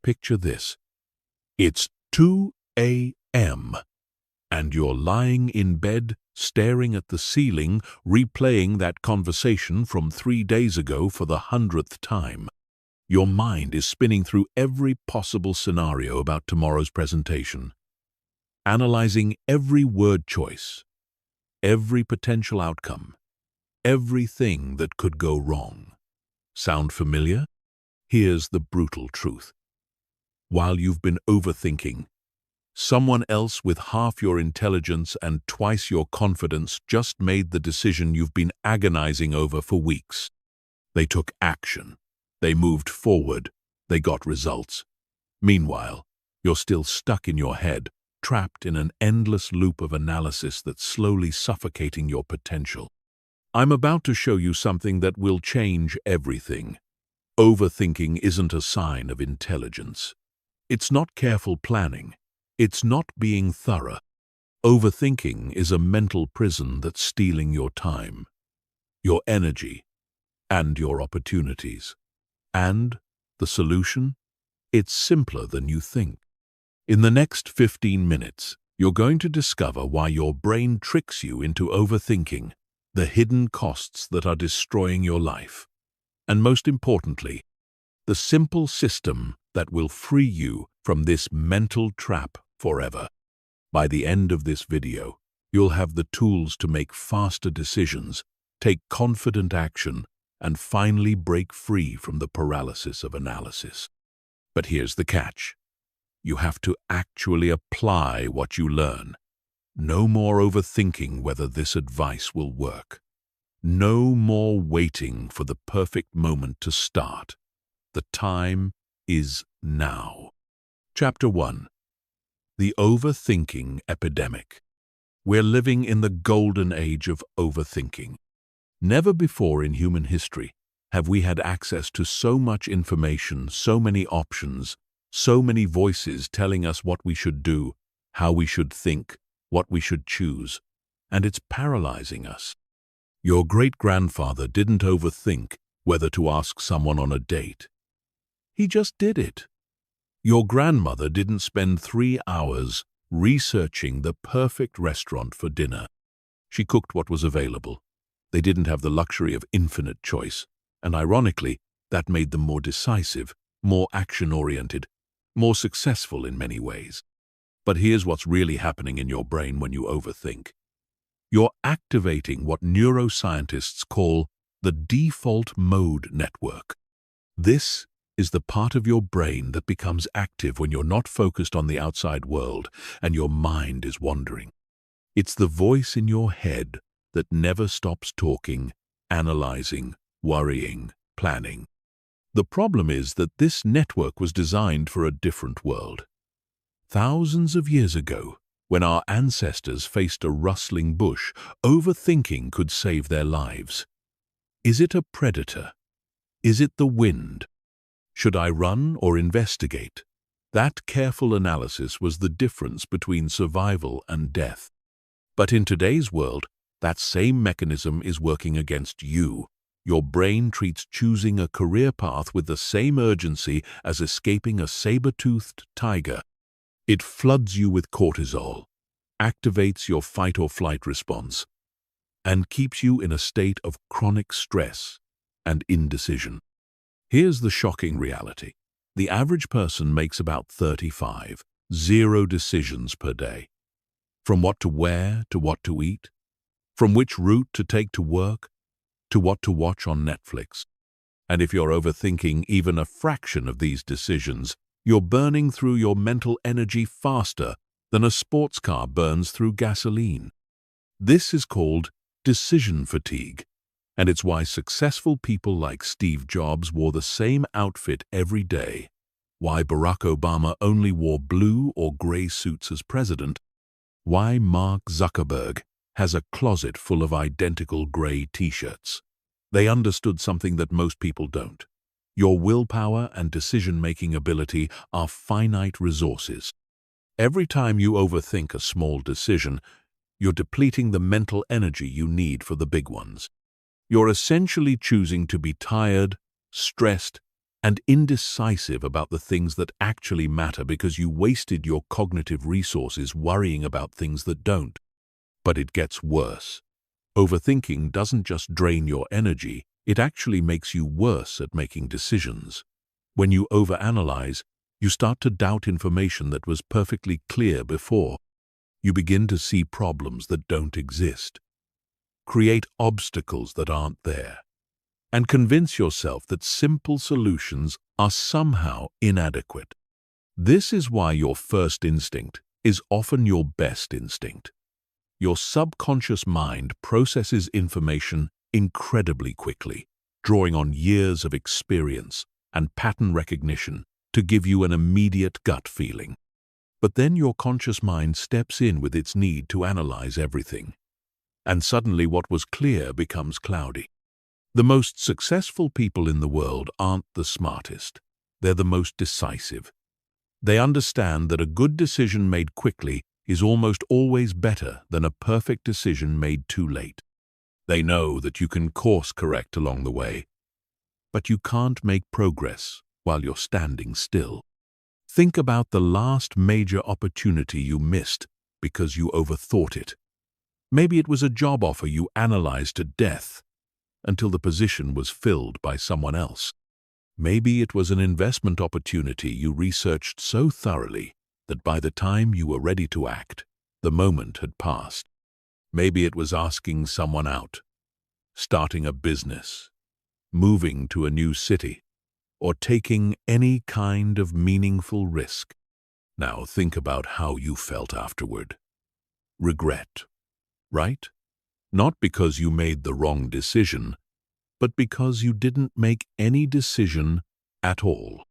Picture this. It's 2 a.m. and you're lying in bed, staring at the ceiling, replaying that conversation from 3 days ago for the 100th time. Your mind is spinning through every possible scenario about tomorrow's presentation, analyzing every word choice, every potential outcome, everything that could go wrong. Sound familiar? Here's the brutal truth. While you've been overthinking, someone else with half your intelligence and twice your confidence just made the decision you've been agonizing over for weeks. They took action. They moved forward. They got results. Meanwhile, you're still stuck in your head, trapped in an endless loop of analysis that's slowly suffocating your potential. I'm about to show you something that will change everything. Overthinking isn't a sign of intelligence. It's not careful planning. It's not being thorough. Overthinking is a mental prison that's stealing your time, your energy, and your opportunities. And the solution? It's simpler than you think. In the next 15 minutes, you're going to discover why your brain tricks you into overthinking, the hidden costs that are destroying your life, and most importantly, the simple system that will free you from this mental trap forever. By the end of this video, you'll have the tools to make faster decisions, take confident action, and finally break free from the paralysis of analysis. But here's the catch. You have to actually apply what you learn. No more overthinking whether this advice will work. No more waiting for the perfect moment to start. The time is now. Chapter 1. The Overthinking Epidemic. We're living in the golden age of overthinking. Never before in human history have we had access to so much information, so many options, so many voices telling us what we should do, how we should think, what we should choose, and it's paralyzing us. Your great-grandfather didn't overthink whether to ask someone on a date. He just did it. Your grandmother didn't spend 3 hours researching the perfect restaurant for dinner. She cooked what was available. They didn't have the luxury of infinite choice, and ironically, that made them more decisive, more action-oriented, more successful in many ways. But here's what's really happening in your brain when you overthink. You're activating what neuroscientists call the default mode network. This is the part of your brain that becomes active when you're not focused on the outside world and your mind is wandering. It's the voice in your head that never stops talking, analyzing, worrying, planning. The problem is that this network was designed for a different world. Thousands of years ago, when our ancestors faced a rustling bush, overthinking could save their lives. Is it a predator? Is it the wind? Should I run or investigate? That careful analysis was the difference between survival and death. But in today's world, that same mechanism is working against you. Your brain treats choosing a career path with the same urgency as escaping a saber-toothed tiger. It floods you with cortisol, activates your fight-or-flight response, and keeps you in a state of chronic stress and indecision. Here's the shocking reality. The average person makes about 35, 0 decisions per day. From what to wear to what to eat, from which route to take to work, to what to watch on Netflix. And if you're overthinking even a fraction of these decisions, you're burning through your mental energy faster than a sports car burns through gasoline. This is called decision fatigue, and it's why successful people like Steve Jobs wore the same outfit every day, why Barack Obama only wore blue or gray suits as president, why Mark Zuckerberg has a closet full of identical gray t-shirts. They understood something that most people don't. Your willpower and decision-making ability are finite resources. Every time you overthink a small decision, you're depleting the mental energy you need for the big ones. You're essentially choosing to be tired, stressed, and indecisive about the things that actually matter because you wasted your cognitive resources worrying about things that don't. But it gets worse. Overthinking doesn't just drain your energy, it actually makes you worse at making decisions. When you overanalyze, you start to doubt information that was perfectly clear before. You begin to see problems that don't exist, create obstacles that aren't there, and convince yourself that simple solutions are somehow inadequate. This is why your first instinct is often your best instinct. Your subconscious mind processes information incredibly quickly, drawing on years of experience and pattern recognition to give you an immediate gut feeling. But then your conscious mind steps in with its need to analyze everything, and suddenly what was clear becomes cloudy. The most successful people in the world aren't the smartest, they're the most decisive. They understand that a good decision made quickly is almost always better than a perfect decision made too late. They know that you can course correct along the way, but you can't make progress while you're standing still. Think about the last major opportunity you missed because you overthought it. Maybe it was a job offer you analyzed to death until the position was filled by someone else. Maybe it was an investment opportunity you researched so thoroughly that by the time you were ready to act, the moment had passed. Maybe it was asking someone out, starting a business, moving to a new city, or taking any kind of meaningful risk. Now think about how you felt afterward. Regret, right? Not because you made the wrong decision, but because you didn't make any decision at all.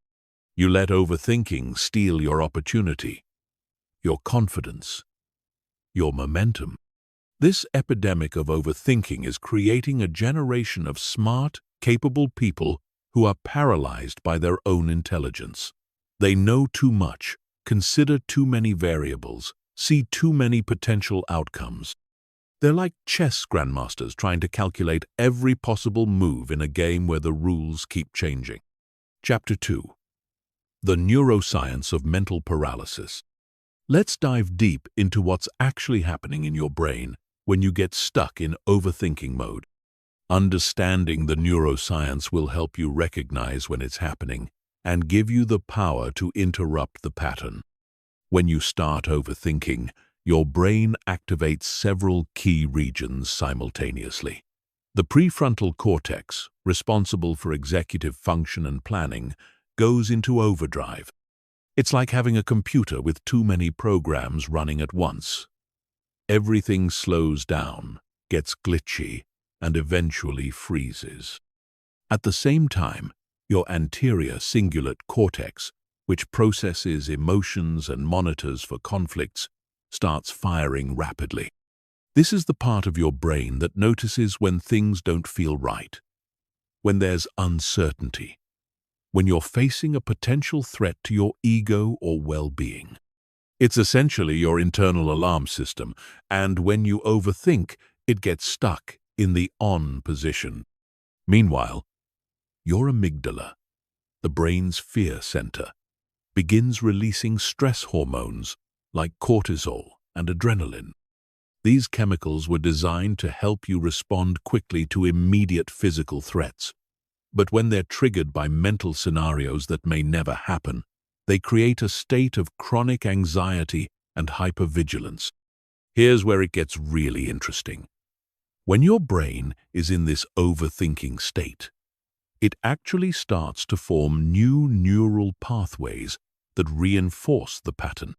You let overthinking steal your opportunity, your confidence, your momentum. This epidemic of overthinking is creating a generation of smart, capable people who are paralyzed by their own intelligence. They know too much, consider too many variables, see too many potential outcomes. They're like chess grandmasters trying to calculate every possible move in a game where the rules keep changing. Chapter 2. The Neuroscience of Mental Paralysis. Let's dive deep into what's actually happening in your brain when you get stuck in overthinking mode. Understanding the neuroscience will help you recognize when it's happening and give you the power to interrupt the pattern. When you start overthinking, your brain activates several key regions simultaneously. The prefrontal cortex, responsible for executive function and planning, goes into overdrive. It's like having a computer with too many programs running at once. Everything slows down, gets glitchy, and eventually freezes. At the same time, your anterior cingulate cortex, which processes emotions and monitors for conflicts, starts firing rapidly. This is the part of your brain that notices when things don't feel right, when there's uncertainty, when you're facing a potential threat to your ego or well-being. It's essentially your internal alarm system, and when you overthink, it gets stuck in the on position. Meanwhile, your amygdala, the brain's fear center, begins releasing stress hormones like cortisol and adrenaline. These chemicals were designed to help you respond quickly to immediate physical threats. But when they're triggered by mental scenarios that may never happen, they create a state of chronic anxiety and hypervigilance. Here's where it gets really interesting. When your brain is in this overthinking state, it actually starts to form new neural pathways that reinforce the pattern.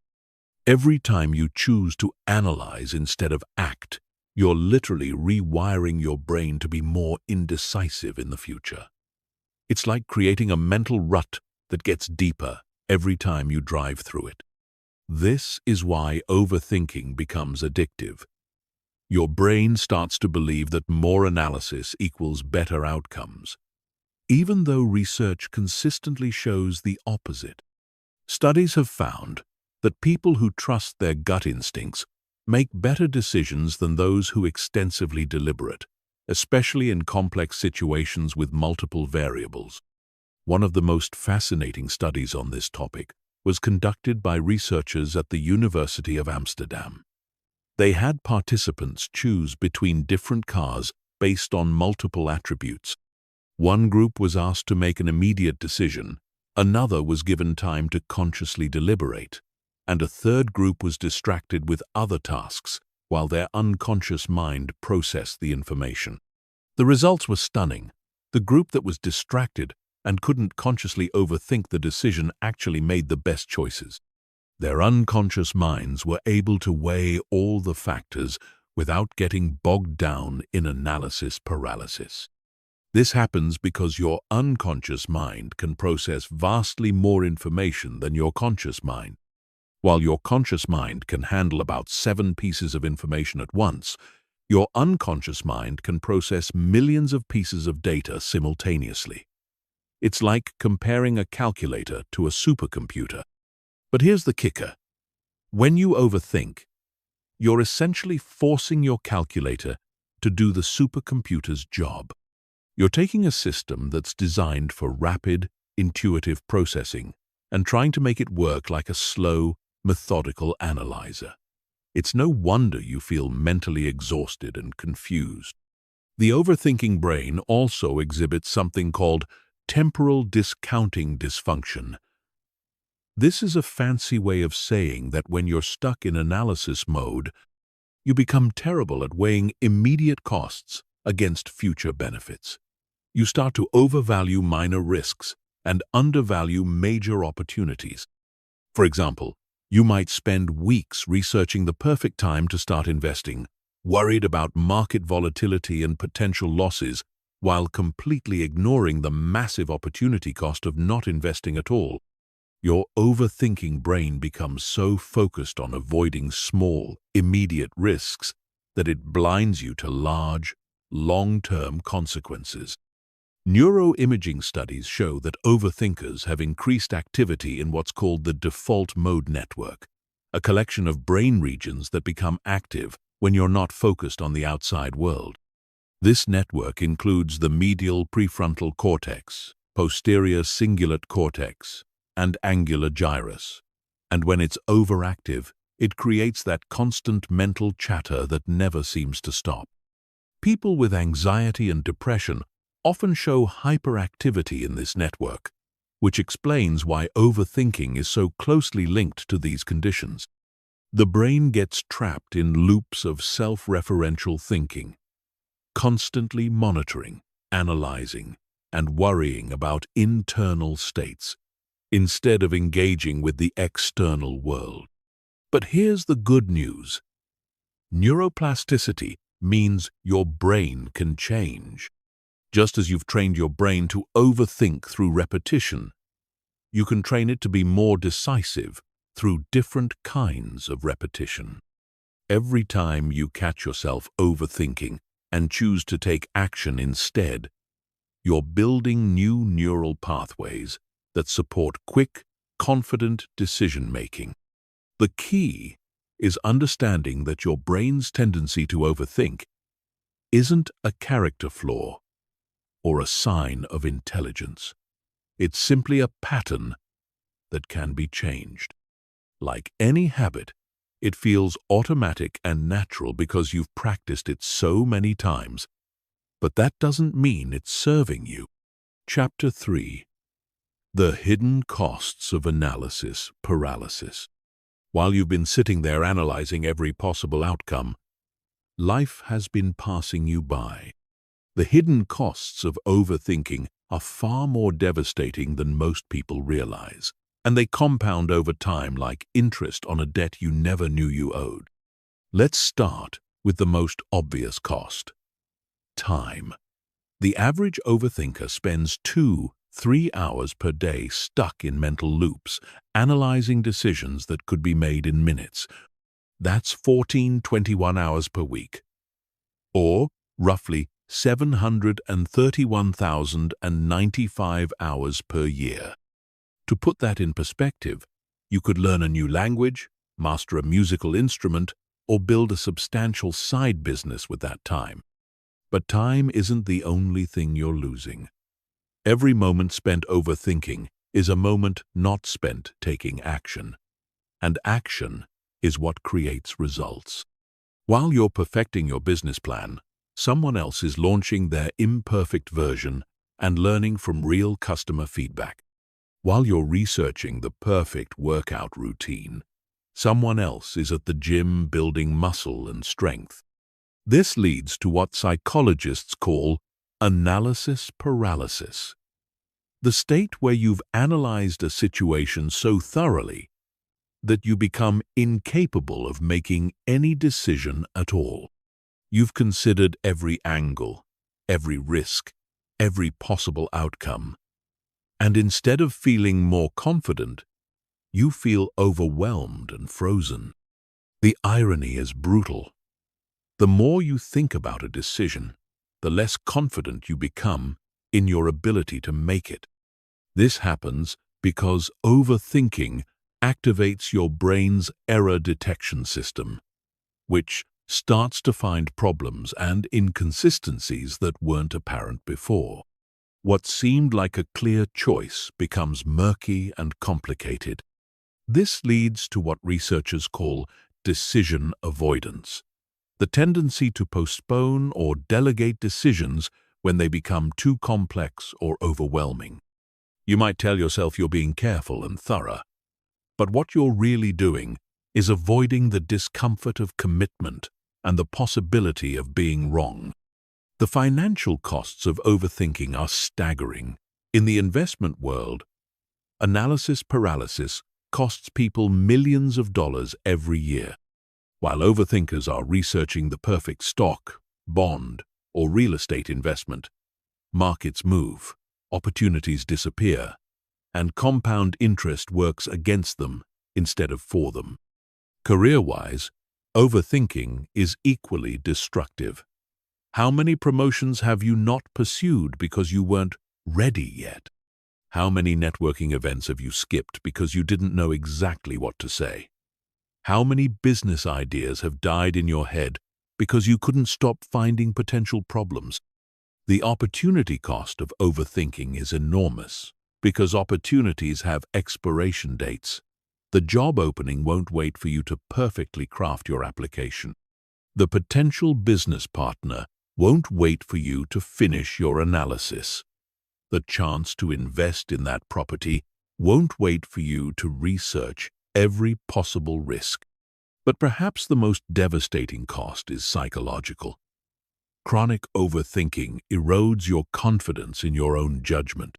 Every time you choose to analyze instead of act, you're literally rewiring your brain to be more indecisive in the future. It's like creating a mental rut that gets deeper every time you drive through it. This is why overthinking becomes addictive. Your brain starts to believe that more analysis equals better outcomes, even though research consistently shows the opposite. Studies have found that people who trust their gut instincts make better decisions than those who extensively deliberate, especially in complex situations with multiple variables. One of the most fascinating studies on this topic was conducted by researchers at the University of Amsterdam. They had participants choose between different cars based on multiple attributes. One group was asked to make an immediate decision, another was given time to consciously deliberate, and a third group was distracted with other tasks while their unconscious mind processed the information. The results were stunning. The group that was distracted and couldn't consciously overthink the decision actually made the best choices. Their unconscious minds were able to weigh all the factors without getting bogged down in analysis paralysis. This happens because your unconscious mind can process vastly more information than your conscious mind. While your conscious mind can handle about 7 pieces of information at once, your unconscious mind can process millions of pieces of data simultaneously. It's like comparing a calculator to a supercomputer. But here's the kicker. When you overthink, you're essentially forcing your calculator to do the supercomputer's job. You're taking a system that's designed for rapid, intuitive processing and trying to make it work like a slow, methodical analyzer. It's no wonder you feel mentally exhausted and confused. The overthinking brain also exhibits something called temporal discounting dysfunction. This is a fancy way of saying that when you're stuck in analysis mode, you become terrible at weighing immediate costs against future benefits. You start to overvalue minor risks and undervalue major opportunities. For example, you might spend weeks researching the perfect time to start investing, worried about market volatility and potential losses, while completely ignoring the massive opportunity cost of not investing at all. Your overthinking brain becomes so focused on avoiding small, immediate risks that it blinds you to large, long-term consequences. Neuroimaging studies show that overthinkers have increased activity in what's called the default mode network, a collection of brain regions that become active when you're not focused on the outside world. This network includes the medial prefrontal cortex, posterior cingulate cortex, and angular gyrus. And when it's overactive, it creates that constant mental chatter that never seems to stop. People with anxiety and depression often show hyperactivity in this network, which explains why overthinking is so closely linked to these conditions. The brain gets trapped in loops of self-referential thinking, constantly monitoring, analyzing, and worrying about internal states, instead of engaging with the external world. But here's the good news. Neuroplasticity means your brain can change. Just as you've trained your brain to overthink through repetition, you can train it to be more decisive through different kinds of repetition. Every time you catch yourself overthinking and choose to take action instead, you're building new neural pathways that support quick, confident decision-making. The key is understanding that your brain's tendency to overthink isn't a character flaw or a sign of intelligence. It's simply a pattern that can be changed. Like any habit, it feels automatic and natural because you've practiced it so many times, but that doesn't mean it's serving you. Chapter 3. The Hidden Costs of Analysis Paralysis. While you've been sitting there analyzing every possible outcome, life has been passing you by. The hidden costs of overthinking are far more devastating than most people realize, and they compound over time like interest on a debt you never knew you owed. Let's start with the most obvious cost: time. The average overthinker spends 2-3 hours per day stuck in mental loops, analyzing decisions that could be made in minutes. That's 21 hours per week, or roughly 731,095 hours per year. To put that in perspective, you could learn a new language, master a musical instrument, or build a substantial side business with that time. But time isn't the only thing you're losing. Every moment spent overthinking is a moment not spent taking action, and action is what creates results. While you're perfecting your business plan, someone else is launching their imperfect version and learning from real customer feedback. While you're researching the perfect workout routine, someone else is at the gym building muscle and strength. This leads to what psychologists call analysis paralysis, the state where you've analyzed a situation so thoroughly that you become incapable of making any decision at all. You've considered every angle, every risk, every possible outcome, and instead of feeling more confident, you feel overwhelmed and frozen. The irony is brutal. The more you think about a decision, the less confident you become in your ability to make it. This happens because overthinking activates your brain's error detection system, which starts to find problems and inconsistencies that weren't apparent before. What seemed like a clear choice becomes murky and complicated. This leads to what researchers call decision avoidance, the tendency to postpone or delegate decisions when they become too complex or overwhelming. You might tell yourself you're being careful and thorough, but what you're really doing is avoiding the discomfort of commitment and the possibility of being wrong. The financial costs of overthinking are staggering. In the investment world, analysis paralysis costs people millions of dollars every year. While overthinkers are researching the perfect stock, bond, or real estate investment, markets move, opportunities disappear, and compound interest works against them instead of for them. Career-wise, overthinking is equally destructive. How many promotions have you not pursued because you weren't ready yet? How many networking events have you skipped because you didn't know exactly what to say? How many business ideas have died in your head because you couldn't stop finding potential problems? The opportunity cost of overthinking is enormous because opportunities have expiration dates. The job opening won't wait for you to perfectly craft your application. The potential business partner won't wait for you to finish your analysis. The chance to invest in that property won't wait for you to research every possible risk. But perhaps the most devastating cost is psychological. Chronic overthinking erodes your confidence in your own judgment.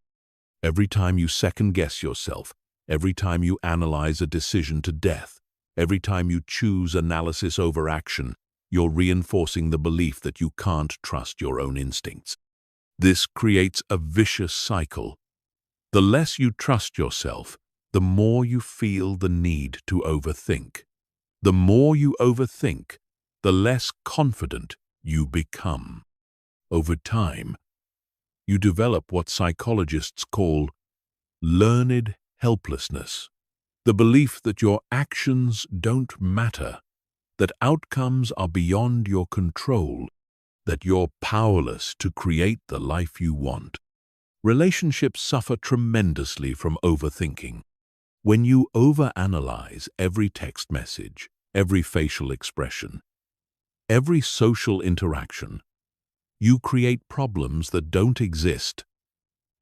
Every time you second-guess yourself, every time you analyze a decision to death, every time you choose analysis over action, you're reinforcing the belief that you can't trust your own instincts. This creates a vicious cycle. The less you trust yourself, the more you feel the need to overthink. The more you overthink, the less confident you become. Over time, you develop what psychologists call learned helplessness, the belief that your actions don't matter, that outcomes are beyond your control, that you're powerless to create the life you want. Relationships suffer tremendously from overthinking. When you overanalyze every text message, every facial expression, every social interaction, you create problems that don't exist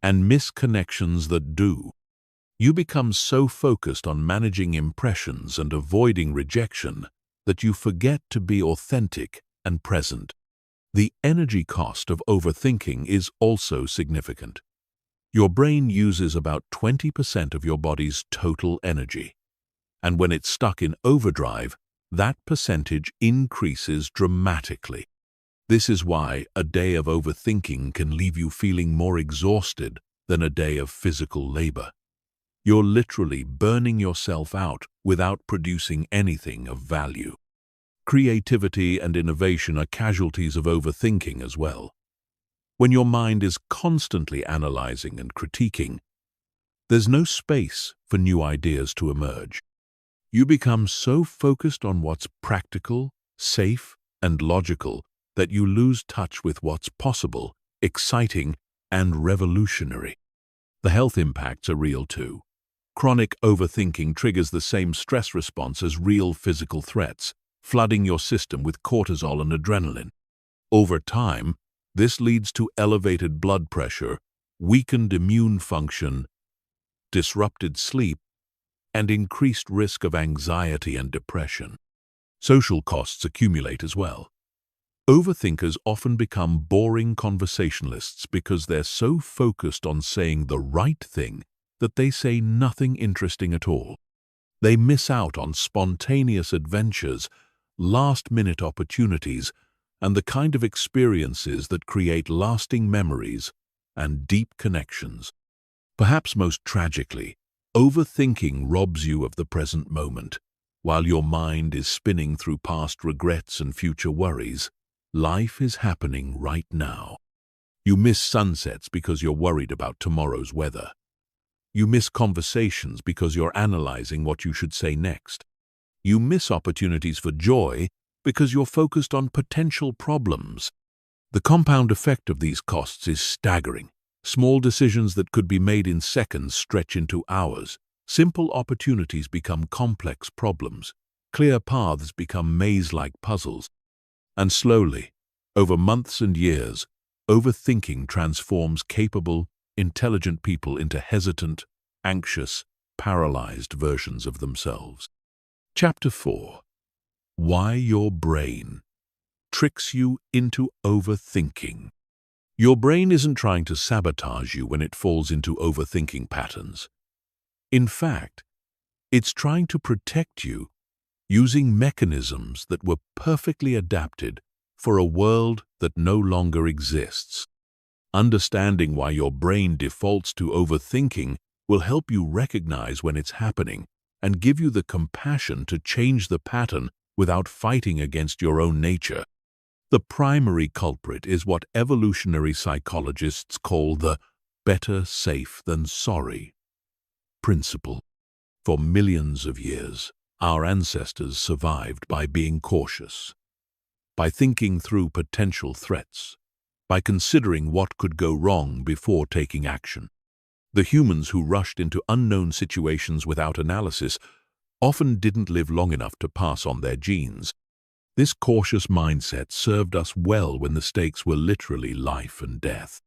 and misconnections that do. You become so focused on managing impressions and avoiding rejection that you forget to be authentic and present. The energy cost of overthinking is also significant. Your brain uses about 20% of your body's total energy, and when it's stuck in overdrive, that percentage increases dramatically. This is why a day of overthinking can leave you feeling more exhausted than a day of physical labor. You're literally burning yourself out without producing anything of value. Creativity and innovation are casualties of overthinking as well. When your mind is constantly analyzing and critiquing, there's no space for new ideas to emerge. You become so focused on what's practical, safe, and logical that you lose touch with what's possible, exciting, and revolutionary. The health impacts are real too. Chronic overthinking triggers the same stress response as real physical threats, flooding your system with cortisol and adrenaline. Over time, this leads to elevated blood pressure, weakened immune function, disrupted sleep, and increased risk of anxiety and depression. Social costs accumulate as well. Overthinkers often become boring conversationalists because they're so focused on saying the right thing that they say nothing interesting at all. They miss out on spontaneous adventures, last-minute opportunities, and the kind of experiences that create lasting memories and deep connections. Perhaps most tragically, overthinking robs you of the present moment. While your mind is spinning through past regrets and future worries, life is happening right now. You miss sunsets because you're worried about tomorrow's weather. You miss conversations because you're analyzing what you should say next. You miss opportunities for joy because you're focused on potential problems. The compound effect of these costs is staggering. Small decisions that could be made in seconds stretch into hours. Simple opportunities become complex problems. Clear paths become maze-like puzzles. And slowly, over months and years, overthinking transforms capable, intelligent people into hesitant, anxious, paralyzed versions of themselves. Chapter 4. Why your brain tricks you into overthinking. Your brain isn't trying to sabotage you when it falls into overthinking patterns. In fact, it's trying to protect you using mechanisms that were perfectly adapted for a world that no longer exists. Understanding why your brain defaults to overthinking will help you recognize when it's happening and give you the compassion to change the pattern without fighting against your own nature. The primary culprit is what evolutionary psychologists call the better safe than sorry principle. For millions of years, our ancestors survived by being cautious, by thinking through potential threats, by considering what could go wrong before taking action. The humans who rushed into unknown situations without analysis often didn't live long enough to pass on their genes. This cautious mindset served us well when the stakes were literally life and death.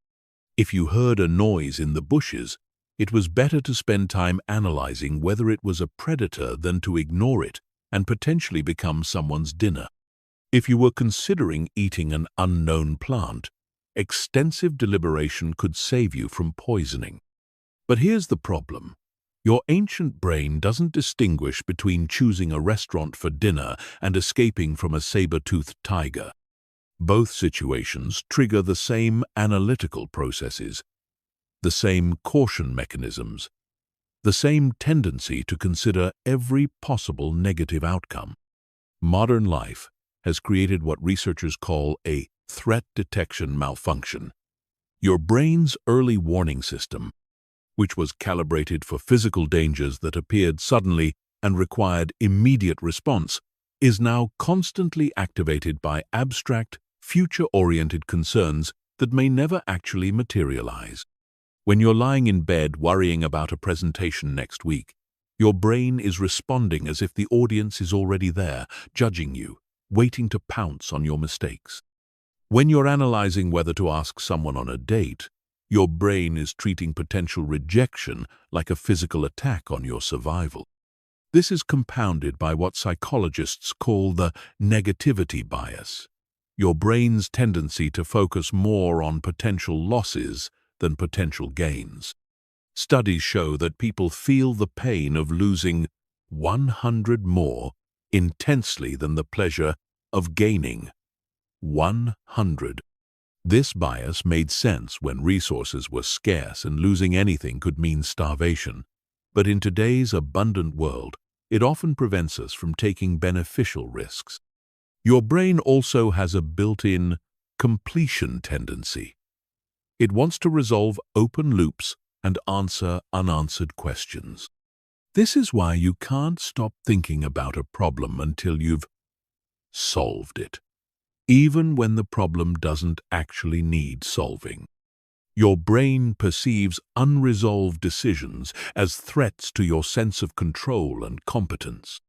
If you heard a noise in the bushes, it was better to spend time analyzing whether it was a predator than to ignore it and potentially become someone's dinner. If you were considering eating an unknown plant, extensive deliberation could save you from poisoning. But here's the problem. Your ancient brain doesn't distinguish between choosing a restaurant for dinner and escaping from a saber-toothed tiger. Both situations trigger the same analytical processes, the same caution mechanisms, the same tendency to consider every possible negative outcome. Modern life has created what researchers call a threat detection malfunction. Your brain's early warning system, which was calibrated for physical dangers that appeared suddenly and required immediate response, is now constantly activated by abstract, future-oriented concerns that may never actually materialize. When you're lying in bed worrying about a presentation next week, your brain is responding as if the audience is already there, judging you, waiting to pounce on your mistakes. When you're analyzing whether to ask someone on a date, your brain is treating potential rejection like a physical attack on your survival. This is compounded by what psychologists call the negativity bias, your brain's tendency to focus more on potential losses than potential gains. Studies show that people feel the pain of losing 100 more intensely than the pleasure of gaining 100. This bias made sense when resources were scarce and losing anything could mean starvation. But in today's abundant world, it often prevents us from taking beneficial risks. Your brain also has a built-in completion tendency. It wants to resolve open loops and answer unanswered questions. This is why you can't stop thinking about a problem until you've solved it, even when the problem doesn't actually need solving. Your brain perceives unresolved decisions as threats to your sense of control and competence.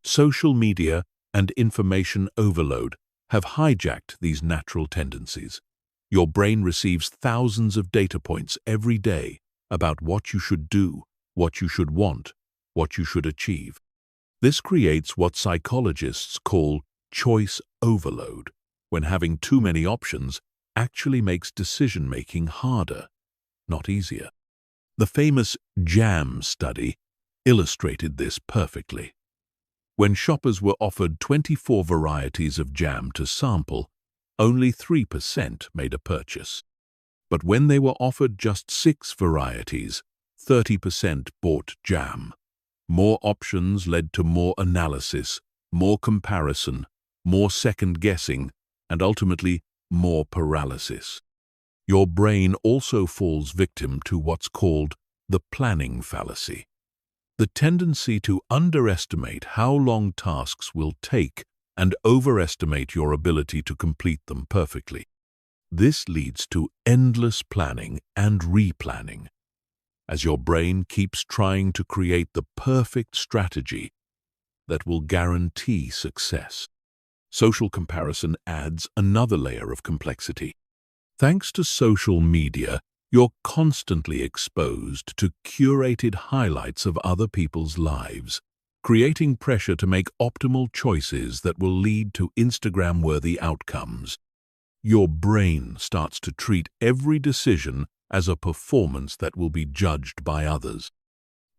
Social media and information overload have hijacked these natural tendencies. Your brain receives thousands of data points every day about what you should do, what you should want, what you should achieve. This creates what psychologists call choice overload, when having too many options actually makes decision-making harder, not easier. The famous jam study illustrated this perfectly. When shoppers were offered 24 varieties of jam to sample, only 3% made a purchase. But when they were offered just 6 varieties, 30% bought jam. More options led to more analysis, more comparison, more second-guessing, and ultimately more paralysis. Your brain also falls victim to what's called the planning fallacy, the tendency to underestimate how long tasks will take and overestimate your ability to complete them perfectly. This leads to endless planning and replanning, as your brain keeps trying to create the perfect strategy that will guarantee success. Social comparison adds another layer of complexity. Thanks to social media, you're constantly exposed to curated highlights of other people's lives, creating pressure to make optimal choices that will lead to Instagram-worthy outcomes. Your brain starts to treat every decision as a performance that will be judged by others.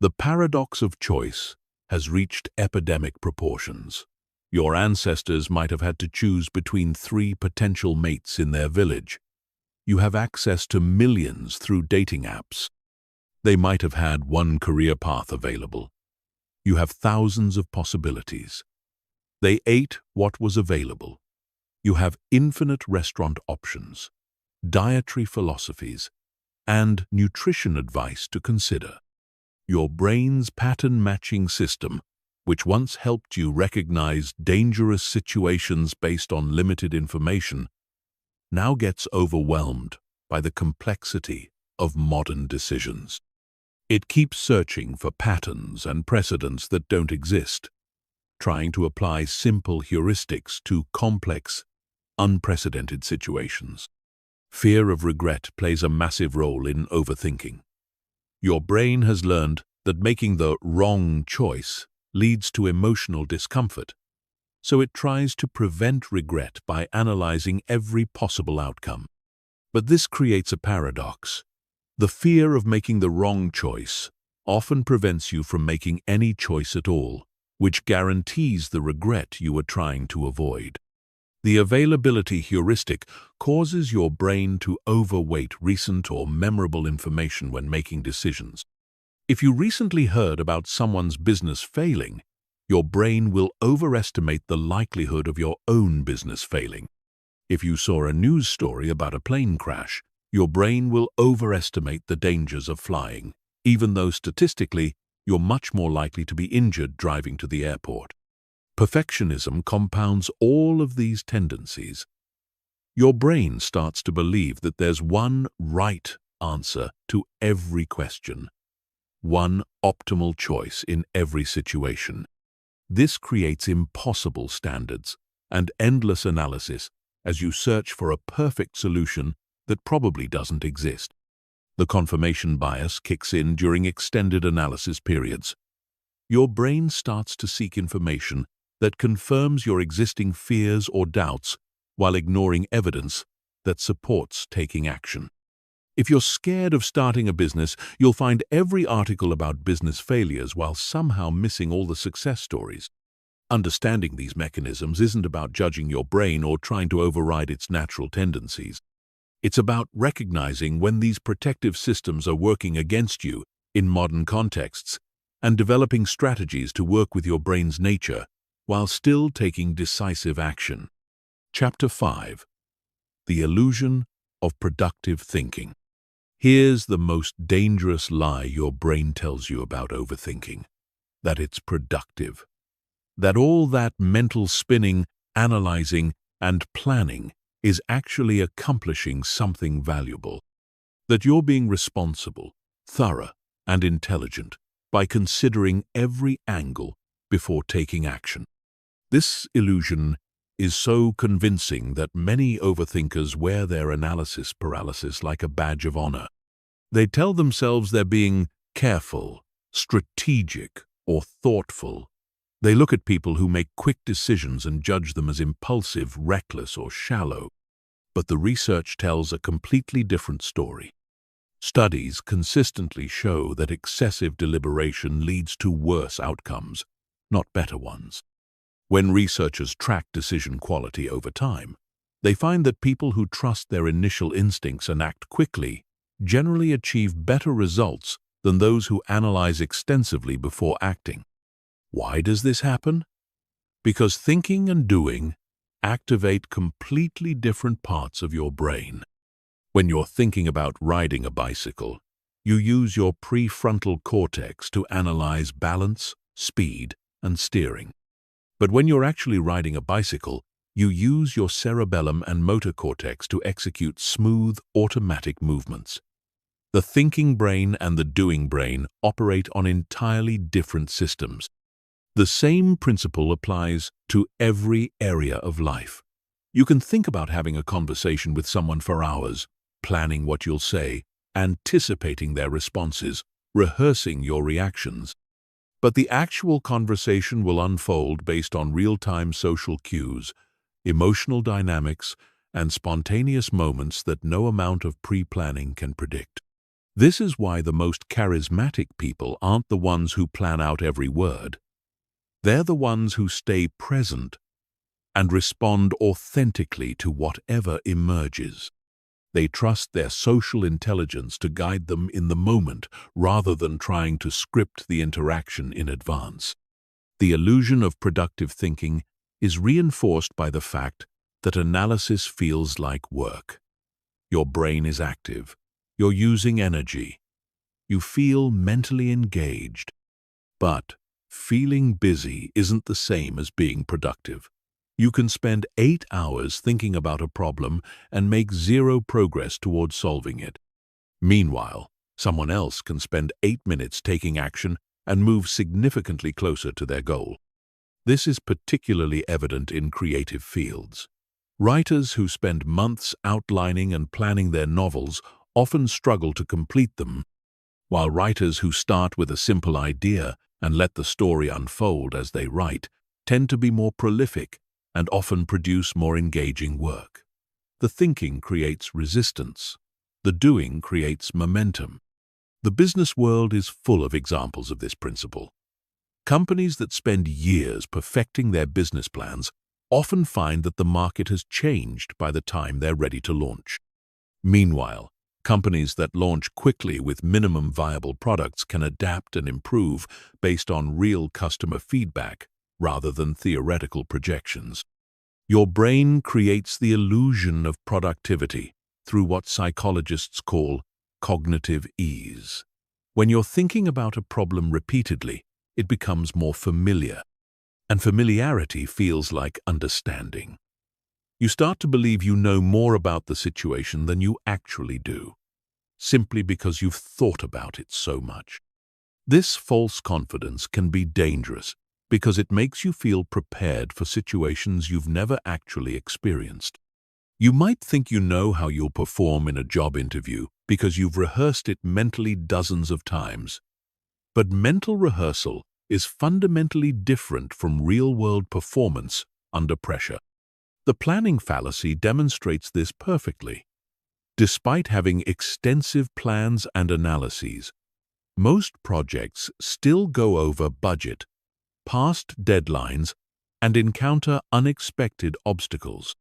The paradox of choice has reached epidemic proportions. Your ancestors might have had to choose between 3 potential mates in their village. You have access to millions through dating apps. They might have had one career path available. You have thousands of possibilities. They ate what was available. You have infinite restaurant options, dietary philosophies, and nutrition advice to consider. Your brain's pattern-matching system, which once helped you recognize dangerous situations based on limited information, now gets overwhelmed by the complexity of modern decisions. It keeps searching for patterns and precedents that don't exist, trying to apply simple heuristics to complex, unprecedented situations. Fear of regret plays a massive role in overthinking. Your brain has learned that making the wrong choice leads to emotional discomfort, so it tries to prevent regret by analyzing every possible outcome. But this creates a paradox. The fear of making the wrong choice often prevents you from making any choice at all, which guarantees the regret you are trying to avoid. The availability heuristic causes your brain to overweight recent or memorable information when making decisions. If you recently heard about someone's business failing, your brain will overestimate the likelihood of your own business failing. If you saw a news story about a plane crash, your brain will overestimate the dangers of flying, even though statistically you're much more likely to be injured driving to the airport. Perfectionism compounds all of these tendencies. Your brain starts to believe that there's one right answer to every question, one optimal choice in every situation. This creates impossible standards and endless analysis as you search for a perfect solution that probably doesn't exist. The confirmation bias kicks in during extended analysis periods. Your brain starts to seek information that confirms your existing fears or doubts while ignoring evidence that supports taking action. If you're scared of starting a business, you'll find every article about business failures while somehow missing all the success stories. Understanding these mechanisms isn't about judging your brain or trying to override its natural tendencies. It's about recognizing when these protective systems are working against you in modern contexts and developing strategies to work with your brain's nature while still taking decisive action. Chapter 5. The Illusion of Productive Thinking. Here's the most dangerous lie your brain tells you about overthinking: that it's productive. That all that mental spinning, analyzing, and planning is actually accomplishing something valuable. that you're being responsible, thorough, and intelligent by considering every angle before taking action. This illusion is so convincing that many overthinkers wear their analysis paralysis like a badge of honor. They tell themselves they're being careful, strategic, or thoughtful. They look at people who make quick decisions and judge them as impulsive, reckless, or shallow. But the research tells a completely different story. Studies consistently show that excessive deliberation leads to worse outcomes, not better ones. When researchers track decision quality over time, they find that people who trust their initial instincts and act quickly generally achieve better results than those who analyze extensively before acting. Why does this happen? Because thinking and doing activate completely different parts of your brain. When you're thinking about riding a bicycle, you use your prefrontal cortex to analyze balance, speed, and steering. But when you're actually riding a bicycle, you use your cerebellum and motor cortex to execute smooth, automatic movements. The thinking brain and the doing brain operate on entirely different systems. The same principle applies to every area of life. You can think about having a conversation with someone for hours, planning what you'll say, anticipating their responses, rehearsing your reactions. But the actual conversation will unfold based on real-time social cues, emotional dynamics, and spontaneous moments that no amount of pre-planning can predict. This is why the most charismatic people aren't the ones who plan out every word. They're the ones who stay present and respond authentically to whatever emerges. They trust their social intelligence to guide them in the moment rather than trying to script the interaction in advance. The illusion of productive thinking is reinforced by the fact that analysis feels like work. Your brain is active. You're using energy. You feel mentally engaged. But feeling busy isn't the same as being productive. You can spend 8 hours thinking about a problem and make zero progress towards solving it. Meanwhile, someone else can spend 8 minutes taking action and move significantly closer to their goal. This is particularly evident in creative fields. Writers who spend months outlining and planning their novels often struggle to complete them, while writers who start with a simple idea and let the story unfold as they write tend to be more prolific and often produce more engaging work. The thinking creates resistance. The doing creates momentum. The business world is full of examples of this principle. Companies that spend years perfecting their business plans often find that the market has changed by the time they're ready to launch. Meanwhile, companies that launch quickly with minimum viable products can adapt and improve based on real customer feedback rather than theoretical projections. Your brain creates the illusion of productivity through what psychologists call cognitive ease. When you're thinking about a problem repeatedly, it becomes more familiar, and familiarity feels like understanding. You start to believe you know more about the situation than you actually do, simply because you've thought about it so much. This false confidence can be dangerous because it makes you feel prepared for situations you've never actually experienced. You might think you know how you'll perform in a job interview because you've rehearsed it mentally dozens of times. But mental rehearsal is fundamentally different from real-world performance under pressure. The planning fallacy demonstrates this perfectly. Despite having extensive plans and analyses, most projects still go over budget, past deadlines, and encounter unexpected obstacles.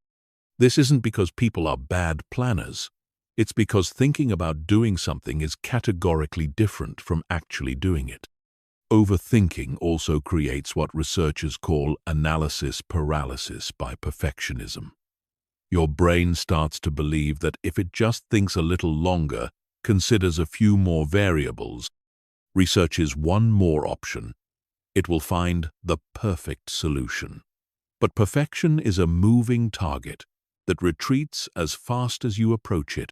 This isn't because people are bad planners. It's because thinking about doing something is categorically different from actually doing it. Overthinking also creates what researchers call analysis paralysis by perfectionism. Your brain starts to believe that if it just thinks a little longer, considers a few more variables, researches one more option, it will find the perfect solution. But perfection is a moving target that retreats as fast as you approach it.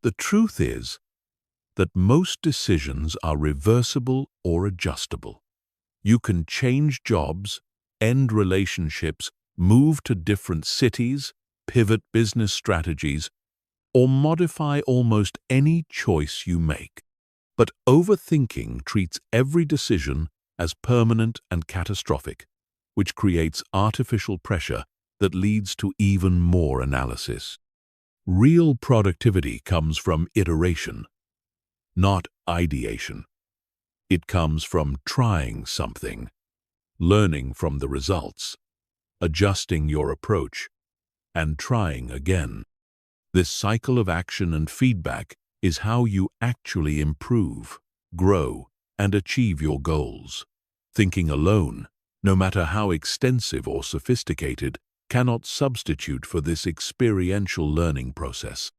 The truth is that most decisions are reversible or adjustable. You can change jobs, end relationships, move to different cities, pivot business strategies, or modify almost any choice you make. But overthinking treats every decision as permanent and catastrophic, which creates artificial pressure that leads to even more analysis. Real productivity comes from iteration, not ideation. It comes from trying something, learning from the results, adjusting your approach, and trying again. This cycle of action and feedback is how you actually improve, grow, and achieve your goals. Thinking alone, no matter how extensive or sophisticated, cannot substitute for this experiential learning process.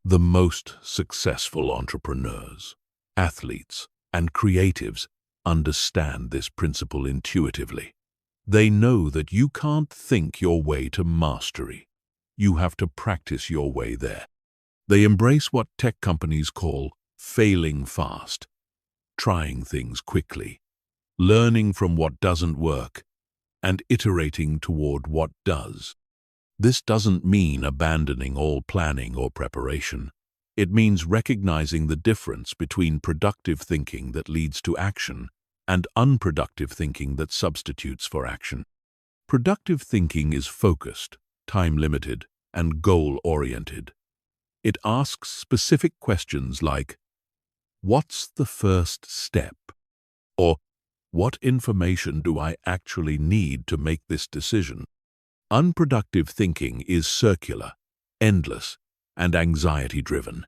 The most successful entrepreneurs, athletes, and creatives understand this principle intuitively. They know that you can't think your way to mastery. You have to practice your way there. They embrace what tech companies call failing fast, trying things quickly, learning from what doesn't work, and iterating toward what does. This doesn't mean abandoning all planning or preparation. It means recognizing the difference between productive thinking that leads to action and unproductive thinking that substitutes for action. Productive thinking is focused, time-limited, and goal-oriented. It asks specific questions like, "What's the first step?" or "What information do I actually need to make this decision?" Unproductive thinking is circular, endless, and anxiety-driven.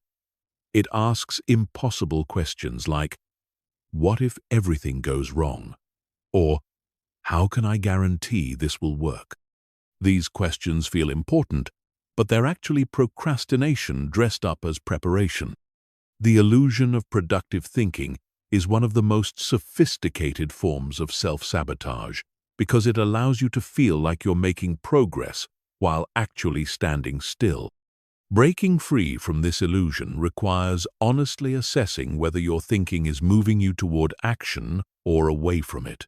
It asks impossible questions like, "What if everything goes wrong?" or "How can I guarantee this will work?" These questions feel important, but they're actually procrastination dressed up as preparation. The illusion of productive thinking is one of the most sophisticated forms of self-sabotage because it allows you to feel like you're making progress while actually standing still. Breaking free from this illusion requires honestly assessing whether your thinking is moving you toward action or away from it,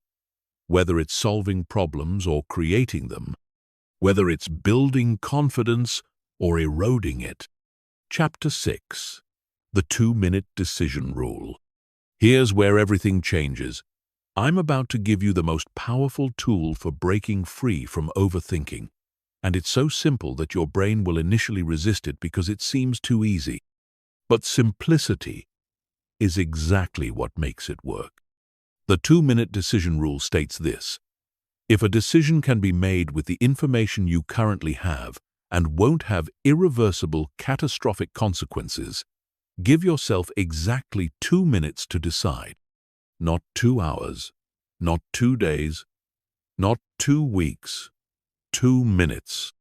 whether it's solving problems or creating them, whether it's building confidence or eroding it. Chapter 6. The 2-Minute Decision Rule. Here's where everything changes. I'm about to give you the most powerful tool for breaking free from overthinking. And it's so simple that your brain will initially resist it because it seems too easy. But simplicity is exactly what makes it work. The 2-minute decision rule states this: if a decision can be made with the information you currently have and won't have irreversible, catastrophic consequences, give yourself exactly 2 minutes to decide. Not 2 hours, not 2 days, not 2 weeks. 2 minutes.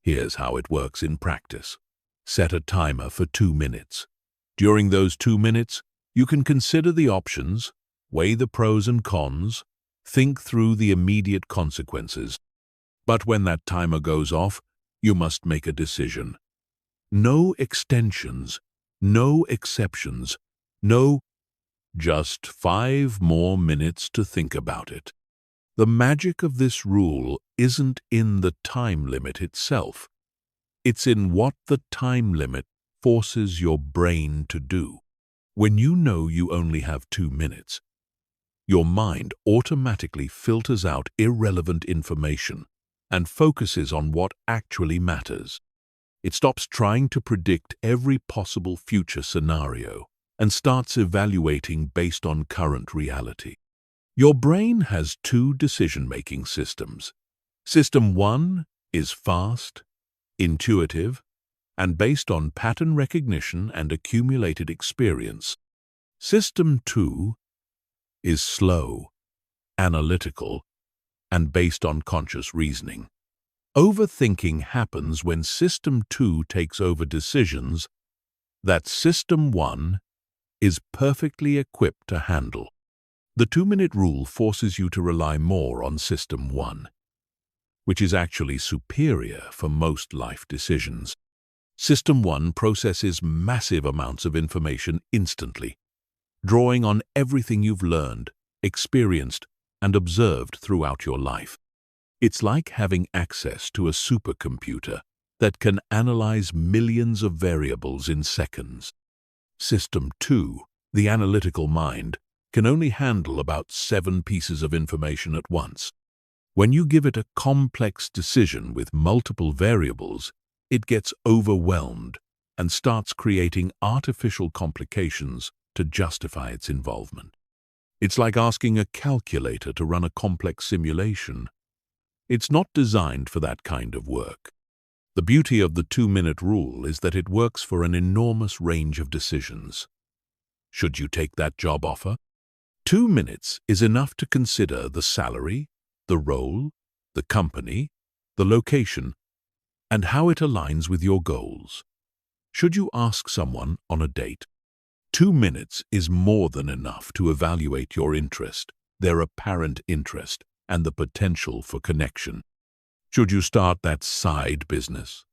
Here's how it works in practice. Set a timer for 2 minutes. During those 2 minutes, you can consider the options, weigh the pros and cons, think through the immediate consequences. But when that timer goes off, you must make a decision. No extensions, no exceptions, no just 5 more minutes to think about it. The magic of this rule isn't in the time limit itself. It's in what the time limit forces your brain to do. When you know you only have 2 minutes, your mind automatically filters out irrelevant information and focuses on what actually matters. It stops trying to predict every possible future scenario and starts evaluating based on current reality. Your brain has 2 decision-making systems. System 1 is fast, intuitive, and based on pattern recognition and accumulated experience. System 2 is slow, analytical, and based on conscious reasoning. Overthinking happens when System 2 takes over decisions that System 1 is perfectly equipped to handle. The 2-minute rule forces you to rely more on System 1, which is actually superior for most life decisions. System 1 processes massive amounts of information instantly, drawing on everything you've learned, experienced, and observed throughout your life. It's like having access to a supercomputer that can analyze millions of variables in seconds. System 2, the analytical mind, can only handle about 7 pieces of information at once. When you give it a complex decision with multiple variables, it gets overwhelmed and starts creating artificial complications to justify its involvement. It's like asking a calculator to run a complex simulation. It's not designed for that kind of work. The beauty of the 2-minute rule is that it works for an enormous range of decisions. Should you take that job offer? 2 minutes is enough to consider the salary, the role, the company, the location, and how it aligns with your goals. Should you ask someone on a date? 2 minutes is more than enough to evaluate your interest, their apparent interest, and the potential for connection. Should you start that side business?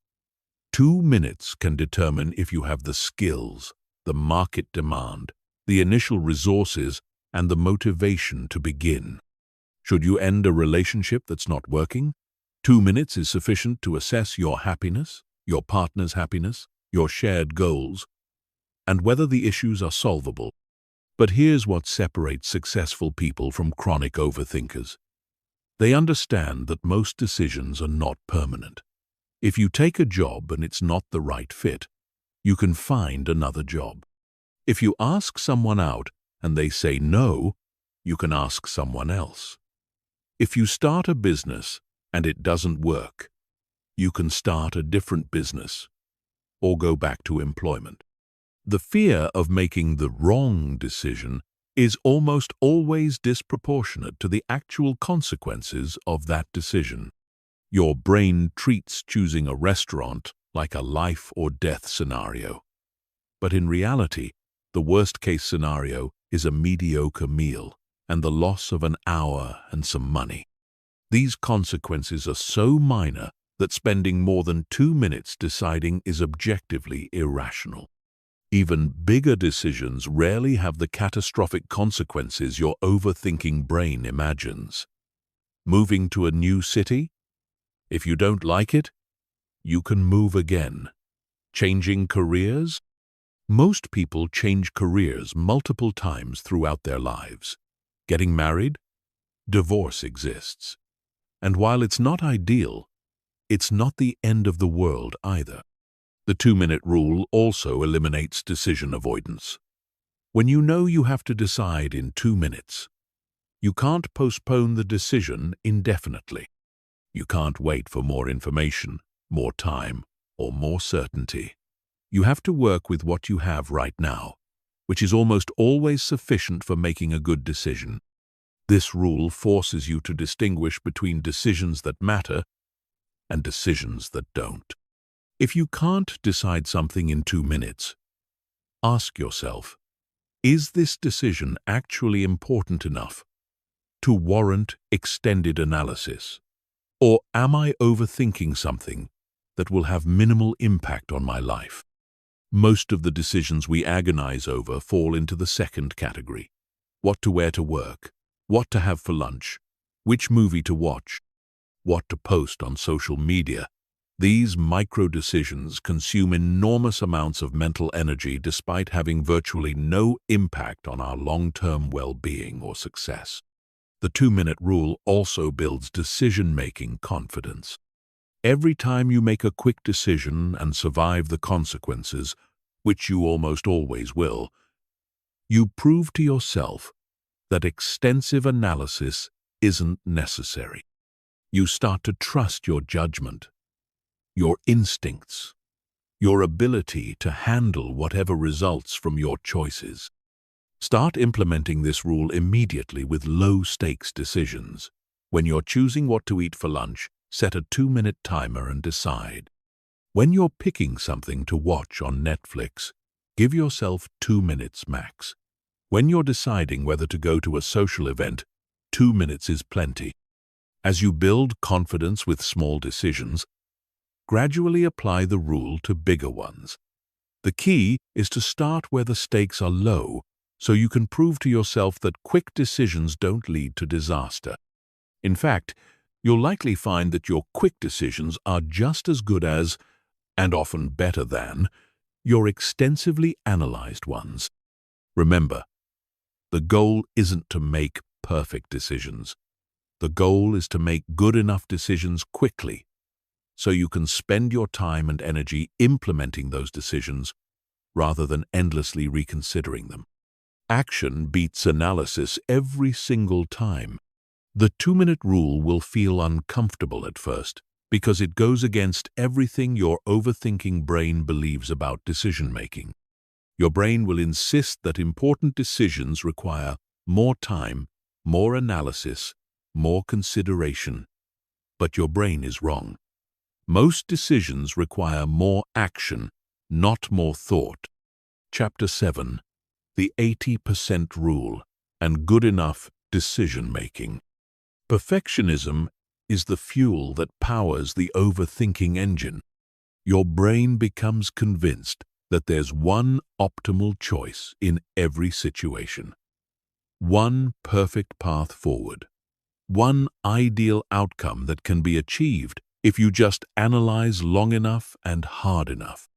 2 minutes can determine if you have the skills, the market demand, the initial resources, and the motivation to begin. Should you end a relationship that's not working? 2 minutes is sufficient to assess your happiness, your partner's happiness, your shared goals, and whether the issues are solvable. But here's what separates successful people from chronic overthinkers. They understand that most decisions are not permanent. If you take a job and it's not the right fit, you can find another job. If you ask someone out and they say no, you can ask someone else. If you start a business and it doesn't work, you can start a different business or go back to employment. The fear of making the wrong decision is almost always disproportionate to the actual consequences of that decision. Your brain treats choosing a restaurant like a life or death scenario. But in reality, the worst-case scenario is a mediocre meal and the loss of an hour and some money. These consequences are so minor that spending more than 2 minutes deciding is objectively irrational. Even bigger decisions rarely have the catastrophic consequences your overthinking brain imagines. Moving to a new city? If you don't like it, you can move again. Changing careers? Most people change careers multiple times throughout their lives. Getting married? Divorce exists. And while it's not ideal, it's not the end of the world either. The 2-minute rule also eliminates decision avoidance. When you know you have to decide in 2 minutes, you can't postpone the decision indefinitely. You can't wait for more information, more time, or more certainty. You have to work with what you have right now, which is almost always sufficient for making a good decision. This rule forces you to distinguish between decisions that matter and decisions that don't. If you can't decide something in 2 minutes, ask yourself, is this decision actually important enough to warrant extended analysis? Or am I overthinking something that will have minimal impact on my life? Most of the decisions we agonize over fall into the second category. What to wear to work, what to have for lunch, which movie to watch, what to post on social media. These micro-decisions consume enormous amounts of mental energy despite having virtually no impact on our long-term well-being or success. The 2-minute rule also builds decision-making confidence. Every time you make a quick decision and survive the consequences, which you almost always will, you prove to yourself that extensive analysis isn't necessary. You start to trust your judgment, your instincts, your ability to handle whatever results from your choices. Start implementing this rule immediately with low-stakes decisions. When you're choosing what to eat for lunch, set a 2-minute timer and decide. When you're picking something to watch on Netflix, give yourself 2 minutes max. When you're deciding whether to go to a social event, 2 minutes is plenty. As you build confidence with small decisions, Gradually apply the rule to bigger ones. The key is to start where the stakes are low, so you can prove to yourself that quick decisions don't lead to disaster. In fact, you'll likely find that your quick decisions are just as good as, and often better than, your extensively analyzed ones. Remember, the goal isn't to make perfect decisions. The goal is to make good enough decisions quickly, so you can spend your time and energy implementing those decisions rather than endlessly reconsidering them. Action beats analysis every single time. The 2-minute rule will feel uncomfortable at first because it goes against everything your overthinking brain believes about decision-making. Your brain will insist that important decisions require more time, more analysis, more consideration. But your brain is wrong. Most decisions require more action, not more thought. Chapter 7. The 80% Rule and Good Enough Decision-Making. Perfectionism is the fuel that powers the overthinking engine. Your brain becomes convinced that there's one optimal choice in every situation. One perfect path forward. One ideal outcome that can be achieved if you just analyze long enough and hard enough.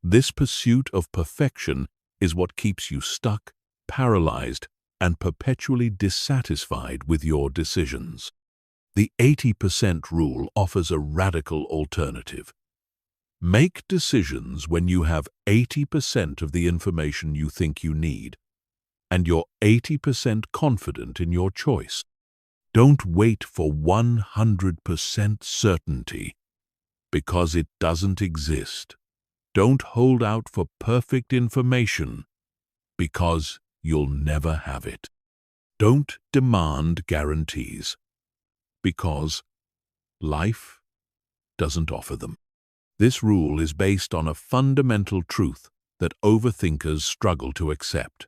This pursuit of perfection is what keeps you stuck, paralyzed, and perpetually dissatisfied with your decisions. The 80% rule offers a radical alternative. Make decisions when you have 80% of the information you think you need, and you're 80% confident in your choice. Don't wait for 100% certainty, because it doesn't exist. Don't hold out for perfect information, because you'll never have it. Don't demand guarantees, because life doesn't offer them. This rule is based on a fundamental truth that overthinkers struggle to accept.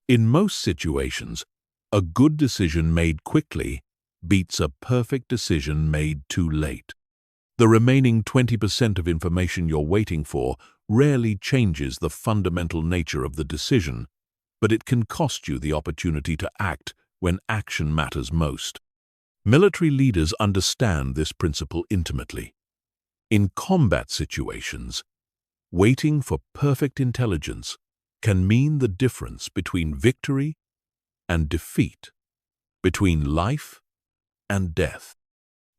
In most situations, a good decision made quickly beats a perfect decision made too late. The remaining 20% of information you're waiting for rarely changes the fundamental nature of the decision, but it can cost you the opportunity to act when action matters most. Military leaders understand this principle intimately. In combat situations, waiting for perfect intelligence can mean the difference between victory and defeat, between life and death.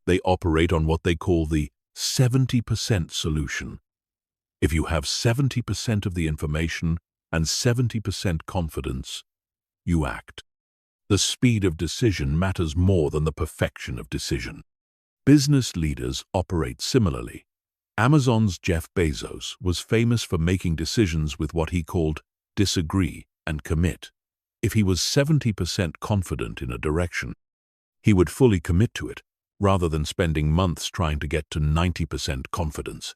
They operate on what they call the 70% solution. If you have 70% of the information and 70% confidence, you act. The speed of decision matters more than the perfection of decision. Business leaders operate similarly. Amazon's Jeff Bezos was famous for making decisions with what he called disagree and commit. If he was 70% confident in a direction, he would fully commit to it, rather than spending months trying to get to 90% confidence.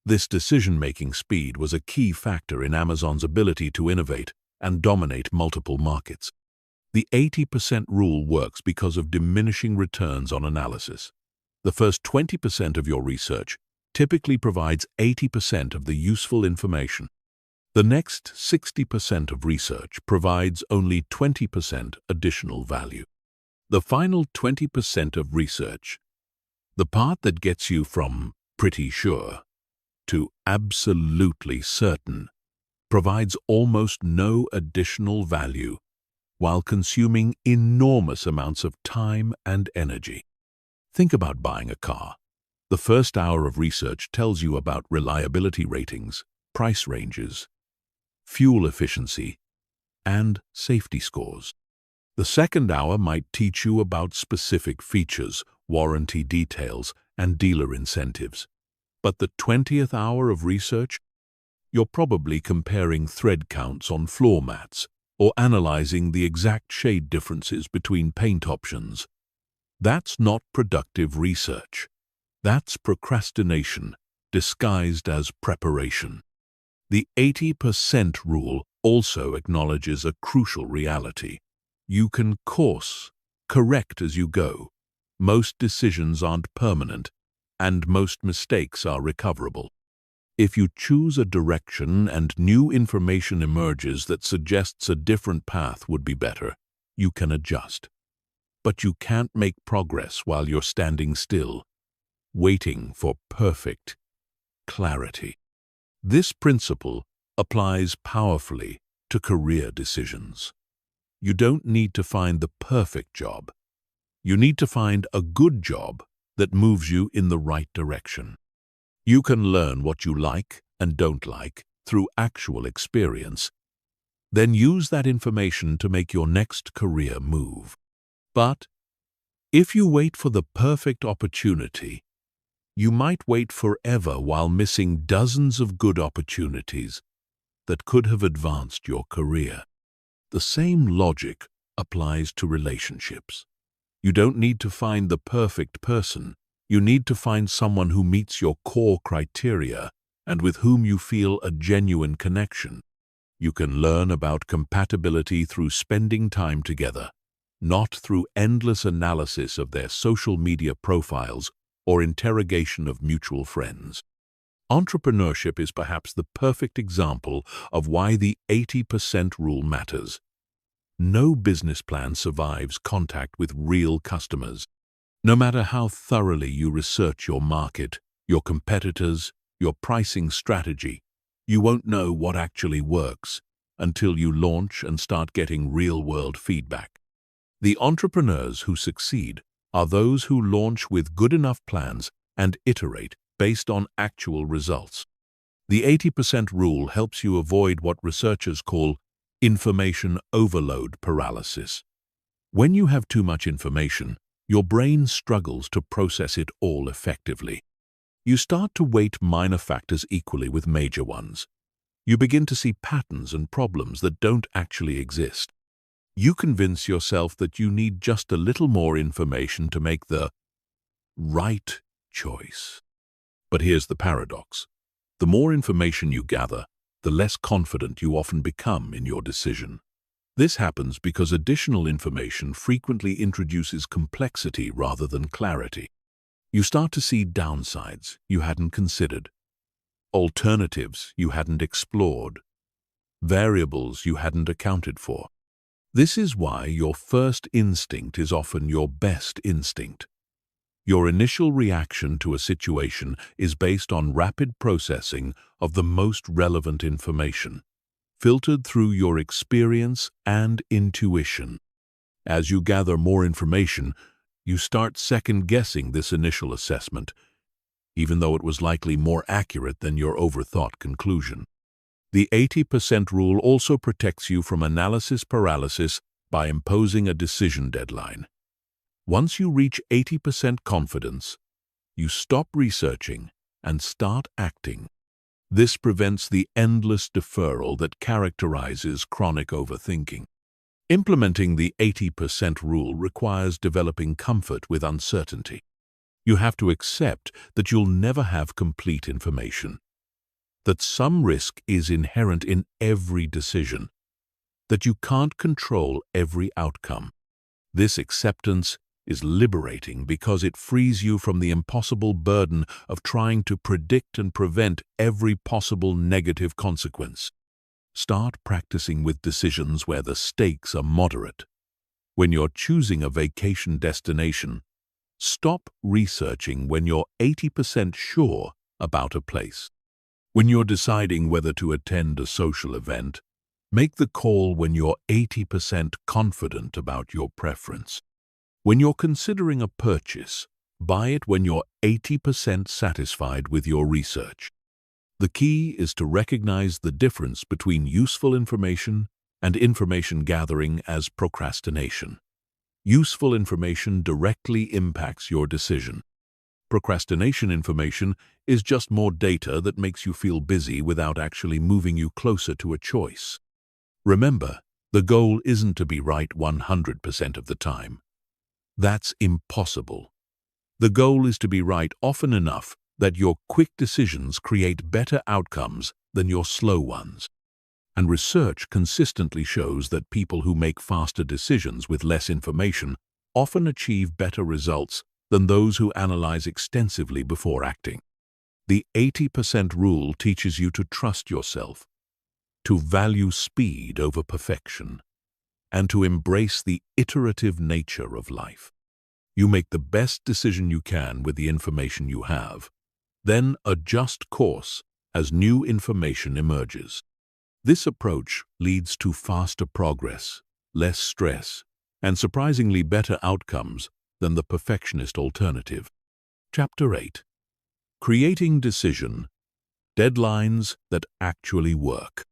This decision-making speed was a key factor in Amazon's ability to innovate and dominate multiple markets. The 80% rule works because of diminishing returns on analysis. The first 20% of your research typically provides 80% of the useful information. The next 60% of research provides only 20% additional value. The final 20% of research, the part that gets you from pretty sure to absolutely certain, provides almost no additional value while consuming enormous amounts of time and energy. Think about buying a car. The first hour of research tells you about reliability ratings, price ranges, fuel efficiency, and safety scores. The second hour might teach you about specific features, warranty details, and dealer incentives. But the 20th hour of research, you're probably comparing thread counts on floor mats or analyzing the exact shade differences between paint options. That's not productive research. That's procrastination disguised as preparation. The 80% rule also acknowledges a crucial reality. You can course correct as you go. Most decisions aren't permanent, and most mistakes are recoverable. If you choose a direction and new information emerges that suggests a different path would be better, you can adjust. But you can't make progress while you're standing still, waiting for perfect clarity. This principle applies powerfully to career decisions. You don't need to find the perfect job. You need to find a good job that moves you in the right direction. You can learn what you like and don't like through actual experience. Then use that information to make your next career move. But if you wait for the perfect opportunity, you might wait forever while missing dozens of good opportunities that could have advanced your career. The same logic applies to relationships. You don't need to find the perfect person. You need to find someone who meets your core criteria and with whom you feel a genuine connection. You can learn about compatibility through spending time together, not through endless analysis of their social media profiles or interrogation of mutual friends. Entrepreneurship is perhaps the perfect example of why the 80% rule matters. No business plan survives contact with real customers. No matter how thoroughly you research your market, your competitors, your pricing strategy, you won't know what actually works until you launch and start getting real-world feedback. The entrepreneurs who succeed are those who launch with good enough plans and iterate based on actual results. The 80% rule helps you avoid what researchers call information overload paralysis. When you have too much information, your brain struggles to process it all effectively. You start to weight minor factors equally with major ones. You begin to see patterns and problems that don't actually exist. You convince yourself that you need just a little more information to make the right choice. But here's the paradox. The more information you gather, the less confident you often become in your decision. This happens because additional information frequently introduces complexity rather than clarity. You start to see downsides you hadn't considered, alternatives you hadn't explored, variables you hadn't accounted for. This is why your first instinct is often your best instinct. Your initial reaction to a situation is based on rapid processing of the most relevant information, filtered through your experience and intuition. As you gather more information, you start second-guessing this initial assessment, even though it was likely more accurate than your overthought conclusion. The 80% rule also protects you from analysis paralysis by imposing a decision deadline. Once you reach 80% confidence, you stop researching and start acting. This prevents the endless deferral that characterizes chronic overthinking. Implementing the 80% rule requires developing comfort with uncertainty. You have to accept that you'll never have complete information, that some risk is inherent in every decision, that you can't control every outcome. This acceptance is liberating because it frees you from the impossible burden of trying to predict and prevent every possible negative consequence. Start practicing with decisions where the stakes are moderate. When you're choosing a vacation destination, stop researching when you're 80% sure about a place. When you're deciding whether to attend a social event, make the call when you're 80% confident about your preference. When you're considering a purchase, buy it when you're 80% satisfied with your research. The key is to recognize the difference between useful information and information gathering as procrastination. Useful information directly impacts your decision. Procrastination information is just more data that makes you feel busy without actually moving you closer to a choice. Remember, the goal isn't to be right 100% of the time. That's impossible. The goal is to be right often enough that your quick decisions create better outcomes than your slow ones. And research consistently shows that people who make faster decisions with less information often achieve better results than those who analyze extensively before acting. The 80% rule teaches you to trust yourself, to value speed over perfection, and to embrace the iterative nature of life. You make the best decision you can with the information you have, then adjust course as new information emerges. This approach leads to faster progress, less stress, and surprisingly better outcomes than the perfectionist alternative. Chapter 8. Creating Decision: Deadlines that Actually Work.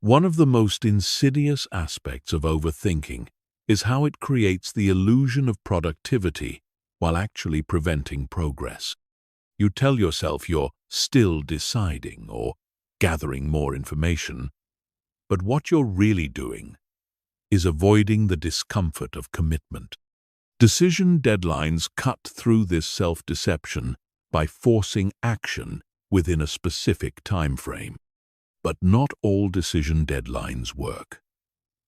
One of the most insidious aspects of overthinking is how it creates the illusion of productivity while actually preventing progress. You tell yourself you're still deciding or gathering more information, but what you're really doing is avoiding the discomfort of commitment. Decision deadlines cut through this self-deception by forcing action within a specific time frame. But not all decision deadlines work.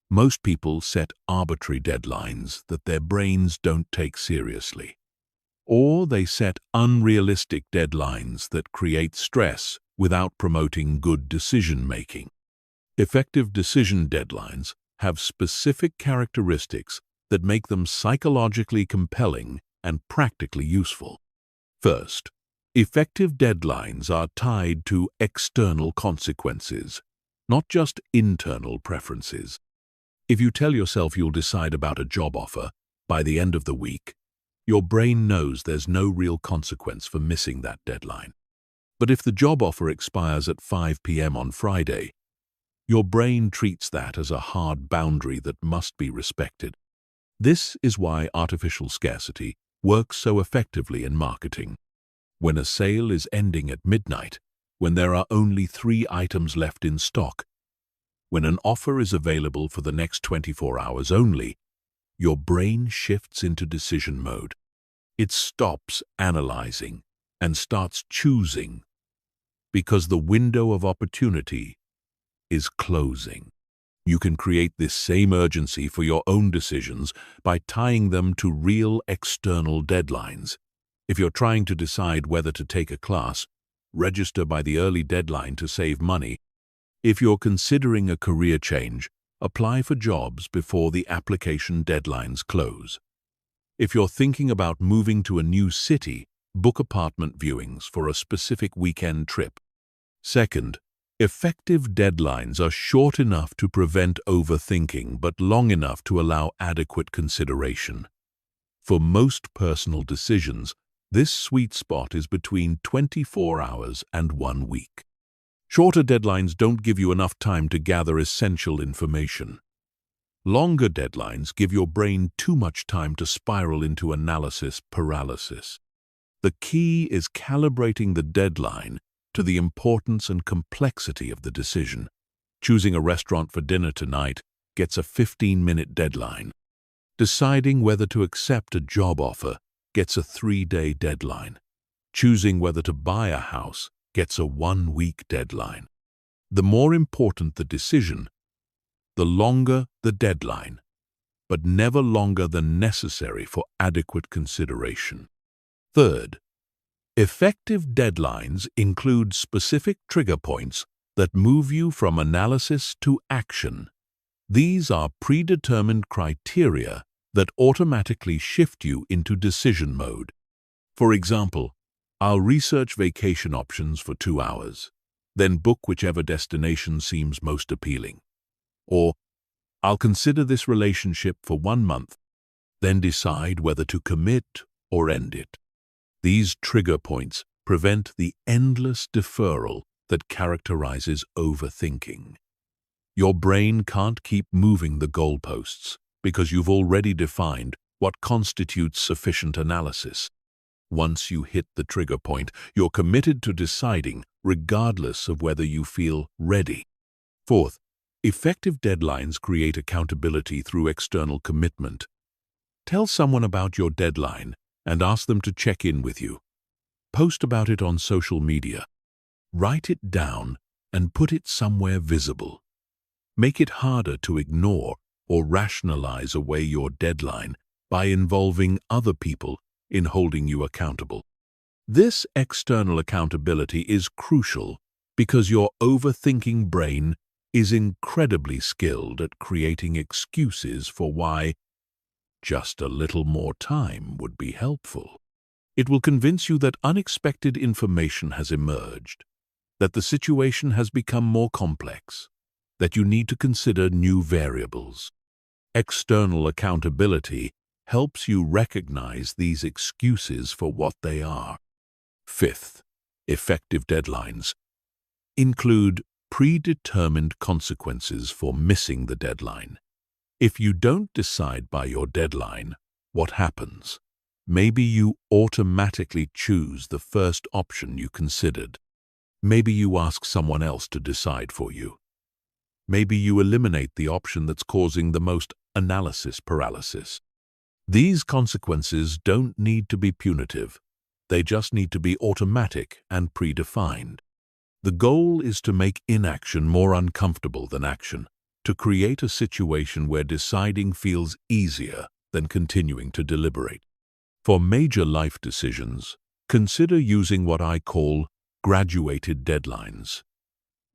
Most people set arbitrary deadlines that their brains don't take seriously. Or they set unrealistic deadlines that create stress without promoting good decision-making. Effective decision deadlines have specific characteristics that make them psychologically compelling and practically useful. First, effective deadlines are tied to external consequences, not just internal preferences. If you tell yourself you'll decide about a job offer by the end of the week, your brain knows there's no real consequence for missing that deadline. But if the job offer expires at 5 p.m. on Friday, your brain treats that as a hard boundary that must be respected. This is why artificial scarcity works so effectively in marketing. When a sale is ending at midnight, when there are only 3 items left in stock, when an offer is available for the next 24 hours only, your brain shifts into decision mode. It stops analyzing and starts choosing because the window of opportunity is closing. You can create this same urgency for your own decisions by tying them to real external deadlines. If you're trying to decide whether to take a class, register by the early deadline to save money. If you're considering a career change, apply for jobs before the application deadlines close. If you're thinking about moving to a new city, book apartment viewings for a specific weekend trip. Second, effective deadlines are short enough to prevent overthinking but long enough to allow adequate consideration. For most personal decisions, this sweet spot is between 24 hours and 1 week. Shorter deadlines don't give you enough time to gather essential information. Longer deadlines give your brain too much time to spiral into analysis paralysis. The key is calibrating the deadline to the importance and complexity of the decision. Choosing a restaurant for dinner tonight gets a 15-minute deadline. Deciding whether to accept a job offer gets a 3-day deadline. Choosing whether to buy a house gets a 1-week deadline. The more important the decision, the longer the deadline, but never longer than necessary for adequate consideration. Third, effective deadlines include specific trigger points that move you from analysis to action. These are predetermined criteria that automatically shift you into decision mode. For example, I'll research vacation options for 2 hours, then book whichever destination seems most appealing. Or, I'll consider this relationship for 1 month, then decide whether to commit or end it. These trigger points prevent the endless deferral that characterizes overthinking. Your brain can't keep moving the goalposts because you've already defined what constitutes sufficient analysis. Once you hit the trigger point, you're committed to deciding regardless of whether you feel ready. Fourth, effective deadlines create accountability through external commitment. Tell someone about your deadline and ask them to check in with you. Post about it on social media. Write it down and put it somewhere visible. Make it harder to ignore or rationalize away your deadline by involving other people in holding you accountable. This external accountability is crucial because your overthinking brain is incredibly skilled at creating excuses for why just a little more time would be helpful. It will convince you that unexpected information has emerged, that the situation has become more complex, that you need to consider new variables. External accountability helps you recognize these excuses for what they are. Fifth, effective deadlines include predetermined consequences for missing the deadline. If you don't decide by your deadline, what happens? Maybe you automatically choose the first option you considered. Maybe you ask someone else to decide for you. Maybe you eliminate the option that's causing the most analysis paralysis. These consequences don't need to be punitive. They just need to be automatic and predefined. The goal is to make inaction more uncomfortable than action, to create a situation where deciding feels easier than continuing to deliberate. For major life decisions, consider using what I call graduated deadlines.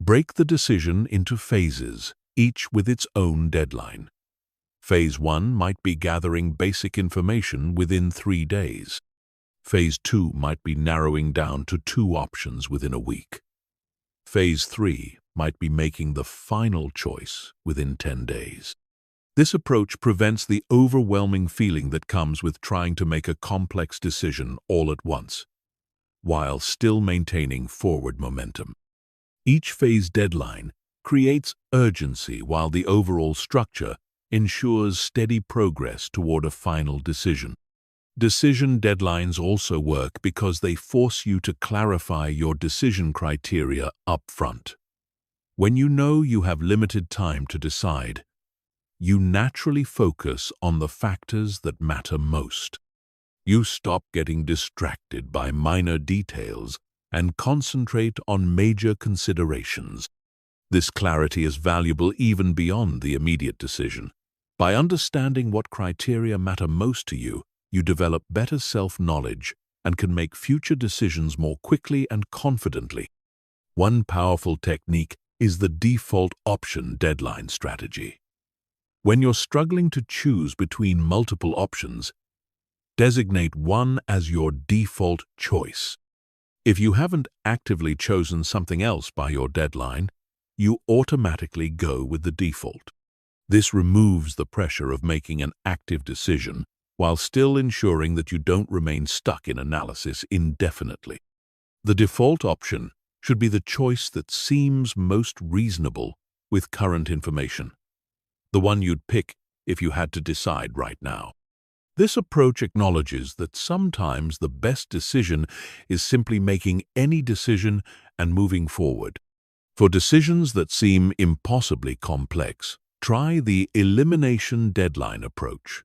Break the decision into phases, each with its own deadline. Phase 1 might be gathering basic information within 3 days. Phase 2 might be narrowing down to 2 options within a week. Phase 3 might be making the final choice within 10 days. This approach prevents the overwhelming feeling that comes with trying to make a complex decision all at once, while still maintaining forward momentum. Each phase deadline creates urgency while the overall structure ensures steady progress toward a final decision. Decision deadlines also work because they force you to clarify your decision criteria up front. When you know you have limited time to decide, you naturally focus on the factors that matter most. You stop getting distracted by minor details and concentrate on major considerations. This clarity is valuable even beyond the immediate decision. By understanding what criteria matter most to you, you develop better self-knowledge and can make future decisions more quickly and confidently. One powerful technique is the default option deadline strategy. When you're struggling to choose between multiple options, designate one as your default choice. If you haven't actively chosen something else by your deadline, you automatically go with the default. This removes the pressure of making an active decision while still ensuring that you don't remain stuck in analysis indefinitely. The default option should be the choice that seems most reasonable with current information, the one you'd pick if you had to decide right now. This approach acknowledges that sometimes the best decision is simply making any decision and moving forward. For decisions that seem impossibly complex, try the elimination deadline approach.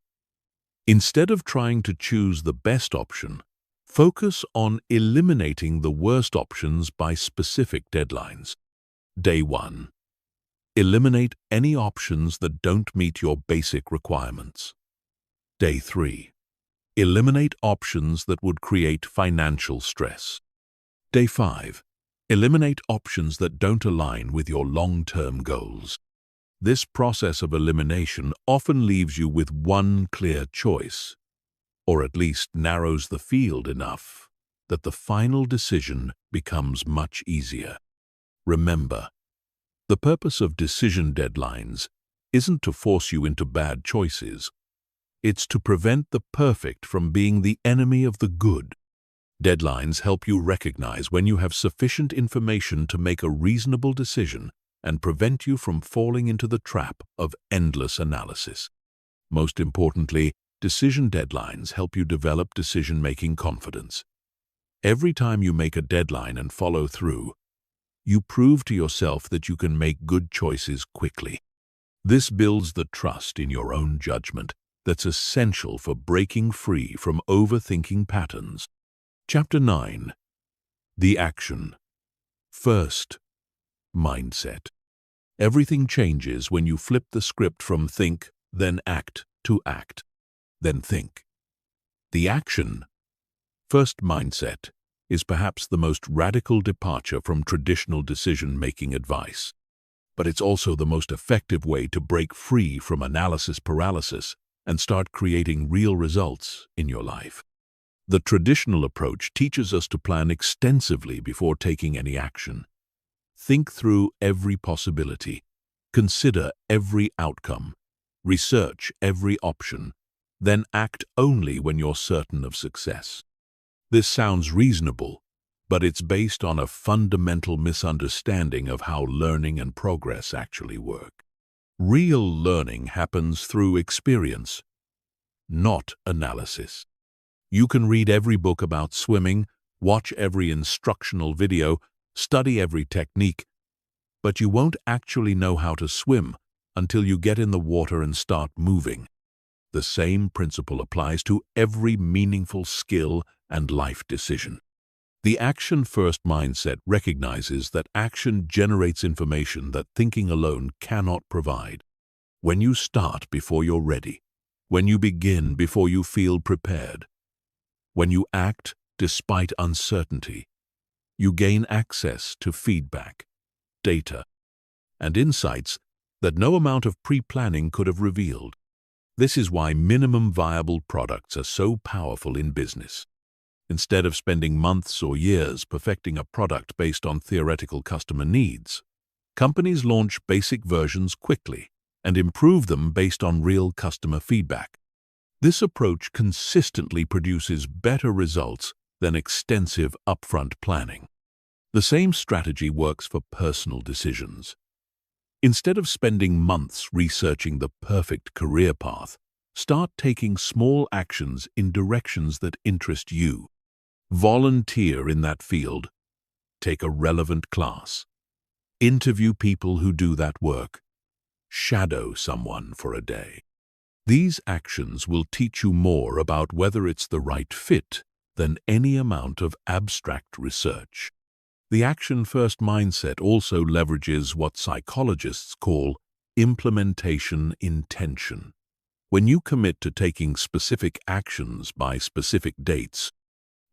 Instead of trying to choose the best option, focus on eliminating the worst options by specific deadlines. Day 1. Eliminate any options that don't meet your basic requirements. Day 3. Eliminate options that would create financial stress. Day 5. Eliminate options that don't align with your long-term goals. This process of elimination often leaves you with one clear choice, or at least narrows the field enough that the final decision becomes much easier. Remember, the purpose of decision deadlines isn't to force you into bad choices. It's to prevent the perfect from being the enemy of the good. Deadlines help you recognize when you have sufficient information to make a reasonable decision and prevent you from falling into the trap of endless analysis. Most importantly, decision deadlines help you develop decision-making confidence. Every time you make a deadline and follow through, you prove to yourself that you can make good choices quickly. This builds the trust in your own judgment that's essential for breaking free from overthinking patterns. Chapter 9. The Action. First, mindset. Everything changes when you flip the script from think, then act, to act, then think. The action First mindset is perhaps the most radical departure from traditional decision-making advice, but it's also the most effective way to break free from analysis paralysis and start creating real results in your life. The traditional approach teaches us to plan extensively before taking any action. Think through every possibility, consider every outcome, research every option, then act only when you're certain of success. This sounds reasonable, but it's based on a fundamental misunderstanding of how learning and progress actually work. Real learning happens through experience, not analysis. You can read every book about swimming, watch every instructional video, study every technique, but you won't actually know how to swim until you get in the water and start moving. The same principle applies to every meaningful skill and life decision. The action-first mindset recognizes that action generates information that thinking alone cannot provide. When you start before you're ready, when you begin before you feel prepared, when you act despite uncertainty, you gain access to feedback, data, and insights that no amount of pre-planning could have revealed. This is why minimum viable products are so powerful in business. Instead of spending months or years perfecting a product based on theoretical customer needs, companies launch basic versions quickly and improve them based on real customer feedback. This approach consistently produces better results than extensive upfront planning. The same strategy works for personal decisions. Instead of spending months researching the perfect career path, start taking small actions in directions that interest you. Volunteer in that field. Take a relevant class. Interview people who do that work. Shadow someone for a day. These actions will teach you more about whether it's the right fit than any amount of abstract research. The action-first mindset also leverages what psychologists call implementation intention. When you commit to taking specific actions by specific dates,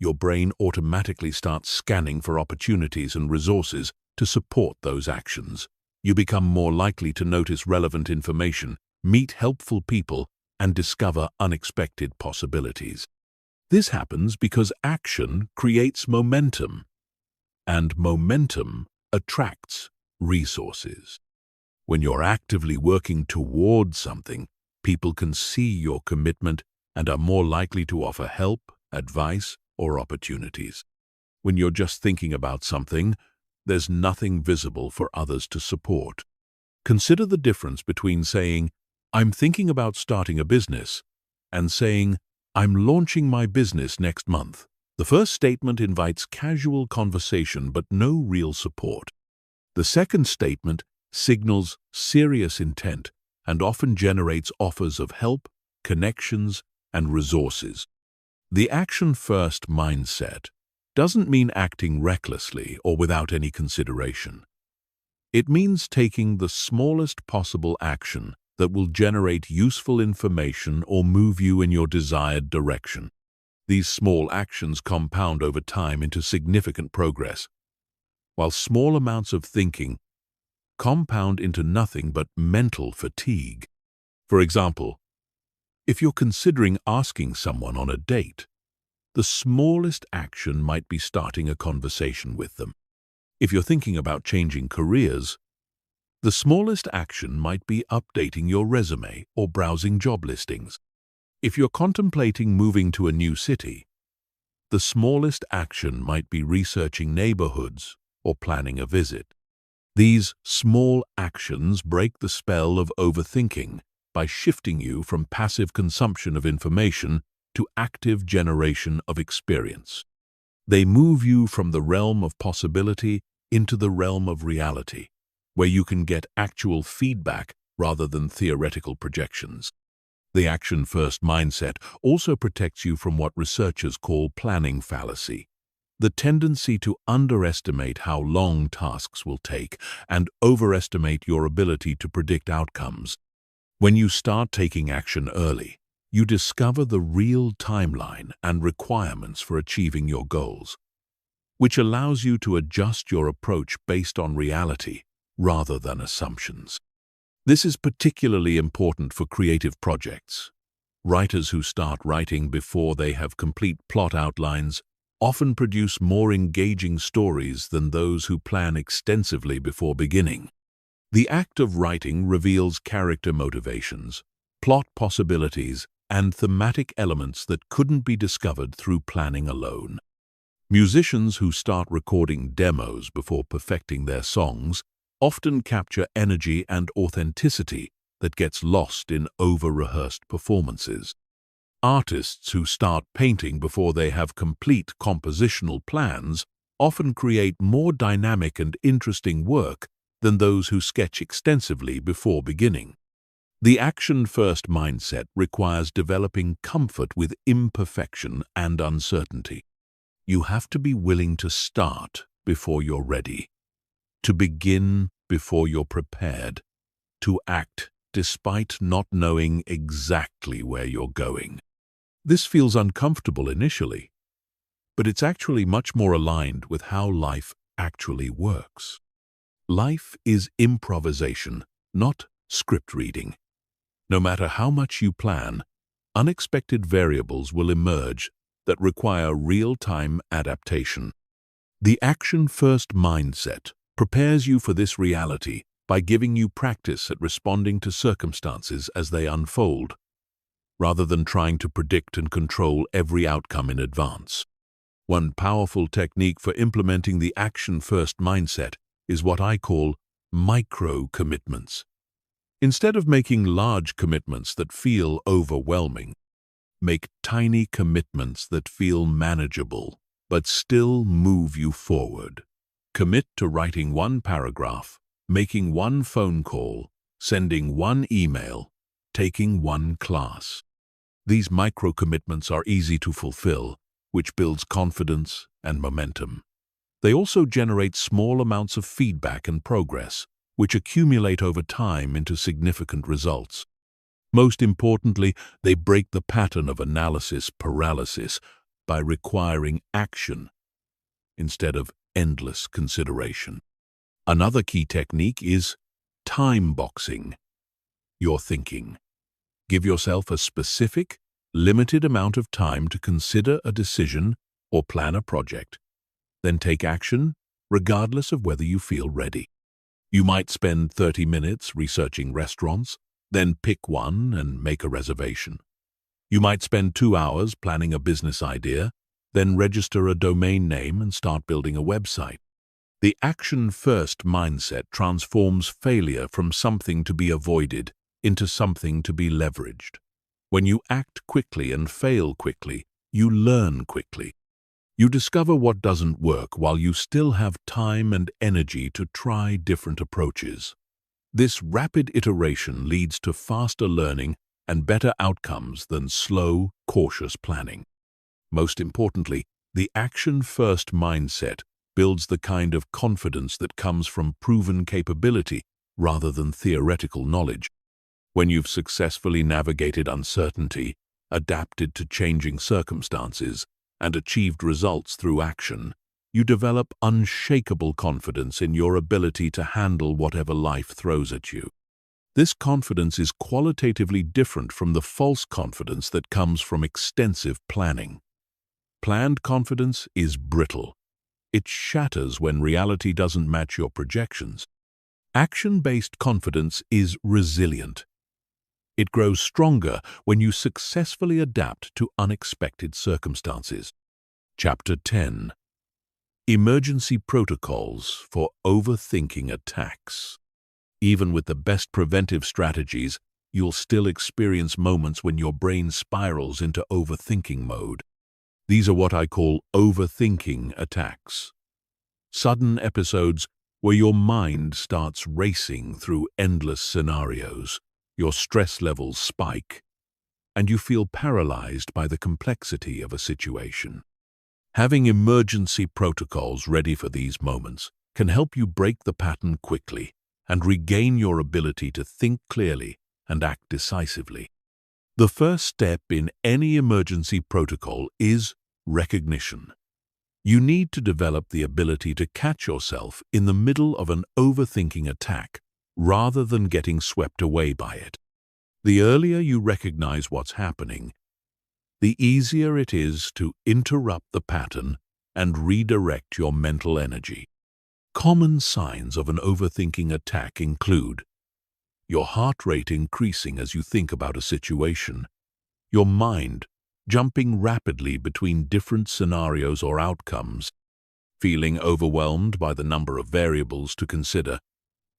your brain automatically starts scanning for opportunities and resources to support those actions. You become more likely to notice relevant information, meet helpful people, and discover unexpected possibilities. This happens because action creates momentum, and momentum attracts resources. When you're actively working towards something, people can see your commitment and are more likely to offer help, advice, or opportunities. When you're just thinking about something, there's nothing visible for others to support. Consider the difference between saying, "I'm thinking about starting a business," and saying, "I'm launching my business next month." The first statement invites casual conversation but no real support. The second statement signals serious intent and often generates offers of help, connections, and resources. The action-first mindset doesn't mean acting recklessly or without any consideration. It means taking the smallest possible action that will generate useful information or move you in your desired direction. These small actions compound over time into significant progress, while small amounts of thinking compound into nothing but mental fatigue. For example, if you're considering asking someone on a date, the smallest action might be starting a conversation with them. If you're thinking about changing careers, the smallest action might be updating your resume or browsing job listings. If you're contemplating moving to a new city, the smallest action might be researching neighborhoods or planning a visit. These small actions break the spell of overthinking by shifting you from passive consumption of information to active generation of experience. They move you from the realm of possibility into the realm of reality, where you can get actual feedback rather than theoretical projections. The action-first mindset also protects you from what researchers call planning fallacy, the tendency to underestimate how long tasks will take and overestimate your ability to predict outcomes. When you start taking action early, you discover the real timeline and requirements for achieving your goals, which allows you to adjust your approach based on reality rather than assumptions. This is particularly important for creative projects. Writers who start writing before they have complete plot outlines often produce more engaging stories than those who plan extensively before beginning. The act of writing reveals character motivations, plot possibilities, and thematic elements that couldn't be discovered through planning alone. Musicians who start recording demos before perfecting their songs often capture energy and authenticity that gets lost in over-rehearsed performances. Artists who start painting before they have complete compositional plans often create more dynamic and interesting work than those who sketch extensively before beginning. The action-first mindset requires developing comfort with imperfection and uncertainty. You have to be willing to start before you're ready, to begin before you're prepared, to act despite not knowing exactly where you're going. This feels uncomfortable initially, but it's actually much more aligned with how life actually works. Life is improvisation, not script reading. No matter how much you plan, unexpected variables will emerge that require real-time adaptation. The action-first mindset prepares you for this reality by giving you practice at responding to circumstances as they unfold, rather than trying to predict and control every outcome in advance. One powerful technique for implementing the action-first mindset is what I call micro-commitments. Instead of making large commitments that feel overwhelming, make tiny commitments that feel manageable, but still move you forward. Commit to writing one paragraph, making one phone call, sending one email, taking one class. These micro-commitments are easy to fulfill, which builds confidence and momentum. They also generate small amounts of feedback and progress, which accumulate over time into significant results. Most importantly, they break the pattern of analysis paralysis by requiring action instead of endless consideration. Another key technique is time boxing your thinking. Give yourself a specific, limited amount of time to consider a decision or plan a project. Then take action, regardless of whether you feel ready. You might spend 30 minutes researching restaurants, then pick one and make a reservation. You might spend 2 hours planning a business idea, then register a domain name and start building a website. The action-first mindset transforms failure from something to be avoided into something to be leveraged. When you act quickly and fail quickly, you learn quickly. You discover what doesn't work while you still have time and energy to try different approaches. This rapid iteration leads to faster learning and better outcomes than slow, cautious planning. Most importantly, the action-first mindset builds the kind of confidence that comes from proven capability rather than theoretical knowledge. When you've successfully navigated uncertainty, adapted to changing circumstances, and achieved results through action, you develop unshakable confidence in your ability to handle whatever life throws at you. This confidence is qualitatively different from the false confidence that comes from extensive planning. Planned confidence is brittle. It shatters when reality doesn't match your projections. Action-based confidence is resilient. It grows stronger when you successfully adapt to unexpected circumstances. Chapter 10. Emergency Protocols for Overthinking Attacks. Even with the best preventive strategies, you'll still experience moments when your brain spirals into overthinking mode. These are what I call overthinking attacks. Sudden episodes where your mind starts racing through endless scenarios. Your stress levels spike, and you feel paralyzed by the complexity of a situation. Having emergency protocols ready for these moments can help you break the pattern quickly and regain your ability to think clearly and act decisively. The first step in any emergency protocol is recognition. You need to develop the ability to catch yourself in the middle of an overthinking attack rather than getting swept away by it. The earlier you recognize what's happening, the easier it is to interrupt the pattern and redirect your mental energy. Common signs of an overthinking attack include your heart rate increasing as you think about a situation, your mind jumping rapidly between different scenarios or outcomes, feeling overwhelmed by the number of variables to consider,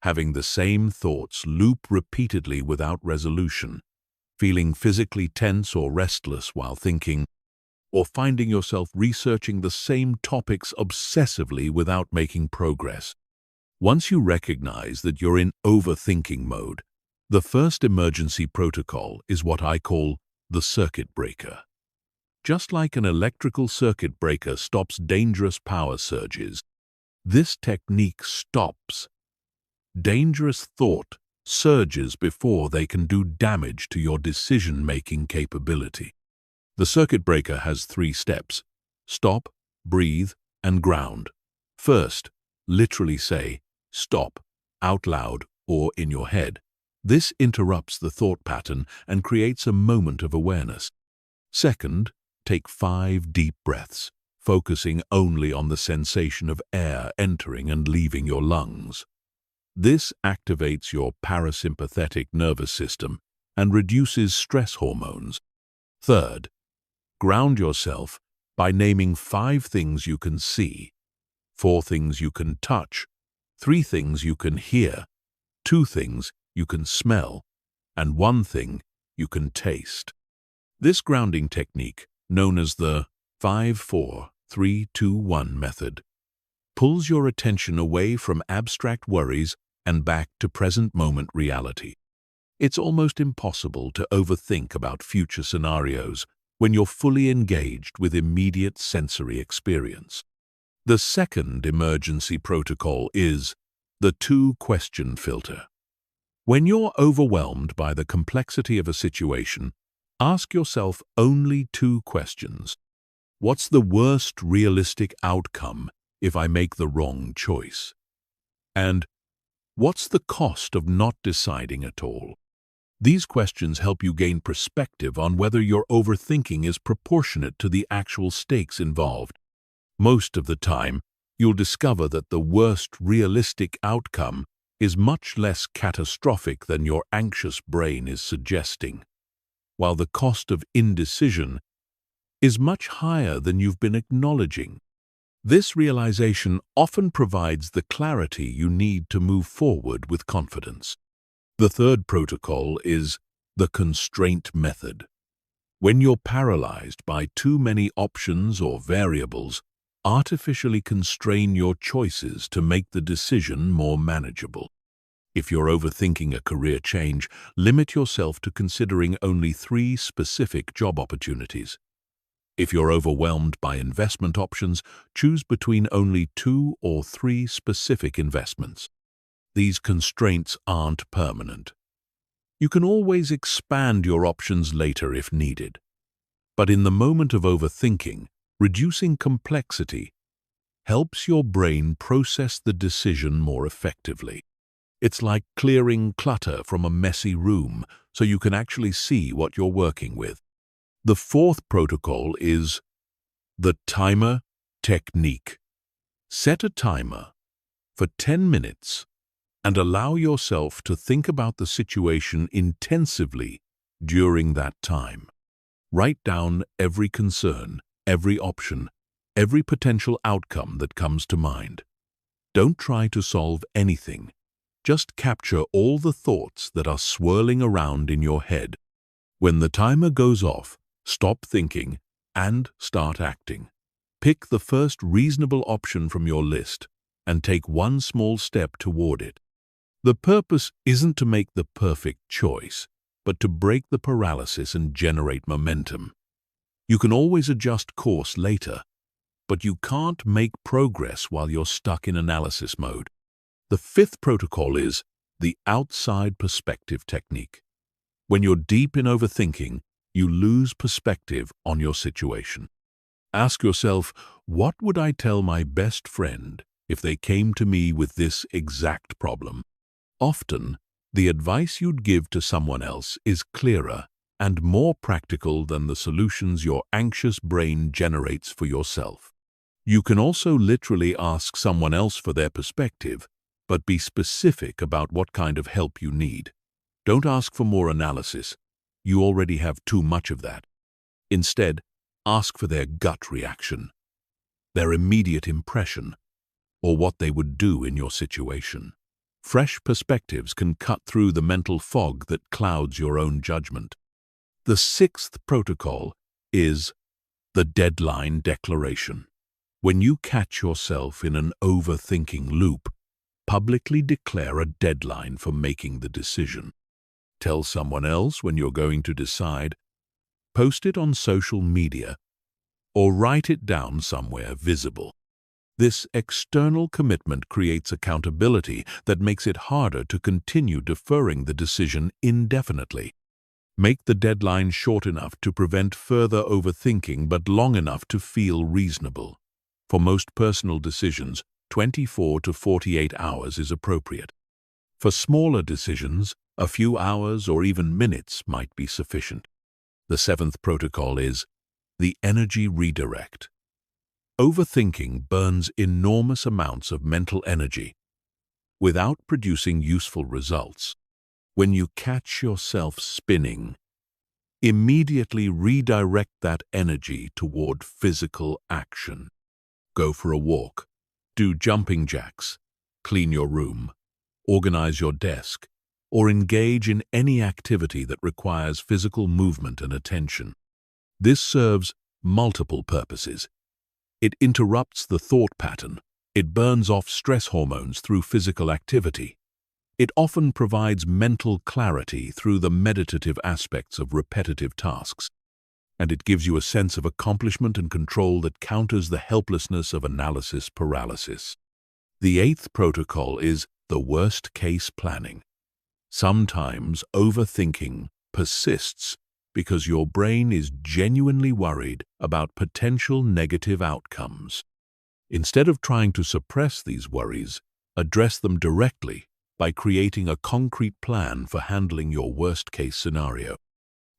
having the same thoughts loop repeatedly without resolution, feeling physically tense or restless while thinking, or finding yourself researching the same topics obsessively without making progress. Once you recognize that you're in overthinking mode, the first emergency protocol is what I call the circuit breaker. Just like an electrical circuit breaker stops dangerous power surges, this technique stops dangerous thought surges before they can do damage to your decision-making capability. The circuit breaker has 3 steps: stop, breathe, and ground. First, literally say, stop, out loud or in your head. This interrupts the thought pattern and creates a moment of awareness. Second, take 5 deep breaths, focusing only on the sensation of air entering and leaving your lungs. This activates your parasympathetic nervous system and reduces stress hormones. Third, ground yourself by naming 5 things you can see, 4 things you can touch, 3 things you can hear, 2 things you can smell, and 1 thing you can taste. This grounding technique, known as the 5-4-3-2-1 method, pulls your attention away from abstract worries and back to present moment reality. It's almost impossible to overthink about future scenarios when you're fully engaged with immediate sensory experience. The second emergency protocol is the 2-question filter. When you're overwhelmed by the complexity of a situation, ask yourself only 2 questions. What's the worst realistic outcome if I make the wrong choice? And what's the cost of not deciding at all? These questions help you gain perspective on whether your overthinking is proportionate to the actual stakes involved. Most of the time, you'll discover that the worst realistic outcome is much less catastrophic than your anxious brain is suggesting, while the cost of indecision is much higher than you've been acknowledging. This realization often provides the clarity you need to move forward with confidence. The third protocol is the constraint method. When you're paralyzed by too many options or variables, artificially constrain your choices to make the decision more manageable. If you're overthinking a career change, limit yourself to considering only 3 specific job opportunities. If you're overwhelmed by investment options, choose between only 2 or 3 specific investments. These constraints aren't permanent. You can always expand your options later if needed. But in the moment of overthinking, reducing complexity helps your brain process the decision more effectively. It's like clearing clutter from a messy room so you can actually see what you're working with. The fourth protocol is the timer technique. Set a timer for 10 minutes and allow yourself to think about the situation intensively during that time. Write down every concern, every option, every potential outcome that comes to mind. Don't try to solve anything. Just capture all the thoughts that are swirling around in your head. When the timer goes off, stop thinking and start acting. Pick the first reasonable option from your list and take 1 small step toward it. The purpose isn't to make the perfect choice, but to break the paralysis and generate momentum. You can always adjust course later, but you can't make progress while you're stuck in analysis mode. The fifth protocol is the outside perspective technique. When you're deep in overthinking, You lose perspective on your situation. Ask yourself, what would I tell my best friend if they came to me with this exact problem? Often, the advice you'd give to someone else is clearer and more practical than the solutions your anxious brain generates for yourself. You can also literally ask someone else for their perspective, but be specific about what kind of help you need. Don't ask for more analysis. You already have too much of that. Instead, ask for their gut reaction, their immediate impression, or what they would do in your situation. Fresh perspectives can cut through the mental fog that clouds your own judgment. The sixth protocol is the deadline declaration. When you catch yourself in an overthinking loop, publicly declare a deadline for making the decision. Tell someone else when you're going to decide, post it on social media, or write it down somewhere visible. This external commitment creates accountability that makes it harder to continue deferring the decision indefinitely. Make the deadline short enough to prevent further overthinking but long enough to feel reasonable. For most personal decisions, 24 to 48 hours is appropriate. For smaller decisions, a few hours or even minutes might be sufficient. The seventh protocol is the energy redirect. Overthinking burns enormous amounts of mental energy without producing useful results. When you catch yourself spinning, immediately redirect that energy toward physical action. Go for a walk, do jumping jacks, clean your room, organize your desk, or engage in any activity that requires physical movement and attention. This serves multiple purposes. It interrupts the thought pattern. It burns off stress hormones through physical activity. It often provides mental clarity through the meditative aspects of repetitive tasks. And it gives you a sense of accomplishment and control that counters the helplessness of analysis paralysis. The eighth protocol is the worst-case planning. Sometimes overthinking persists because your brain is genuinely worried about potential negative outcomes. Instead of trying to suppress these worries, address them directly by creating a concrete plan for handling your worst-case scenario.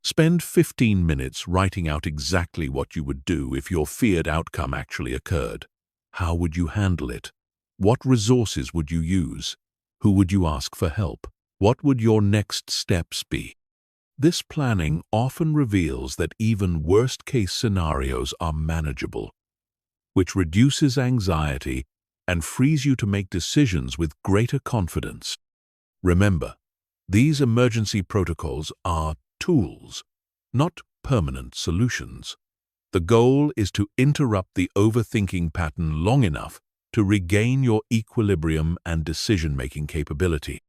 Spend 15 minutes writing out exactly what you would do if your feared outcome actually occurred. How would you handle it? What resources would you use? Who would you ask for help? What would your next steps be? This planning often reveals that even worst-case scenarios are manageable, which reduces anxiety and frees you to make decisions with greater confidence. Remember, these emergency protocols are tools, not permanent solutions. The goal is to interrupt the overthinking pattern long enough to regain your equilibrium and decision-making capability.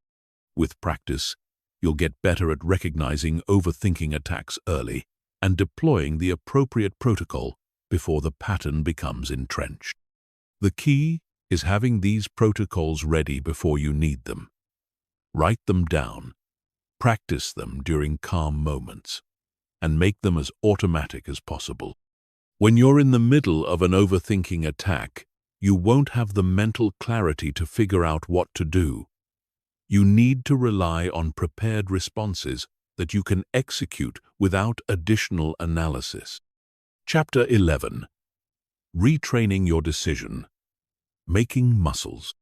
With practice, you'll get better at recognizing overthinking attacks early and deploying the appropriate protocol before the pattern becomes entrenched. The key is having these protocols ready before you need them. Write them down, practice them during calm moments, and make them as automatic as possible. When you're in the middle of an overthinking attack, you won't have the mental clarity to figure out what to do. You need to rely on prepared responses that you can execute without additional analysis. Chapter 11. Retraining your decision. Making muscles.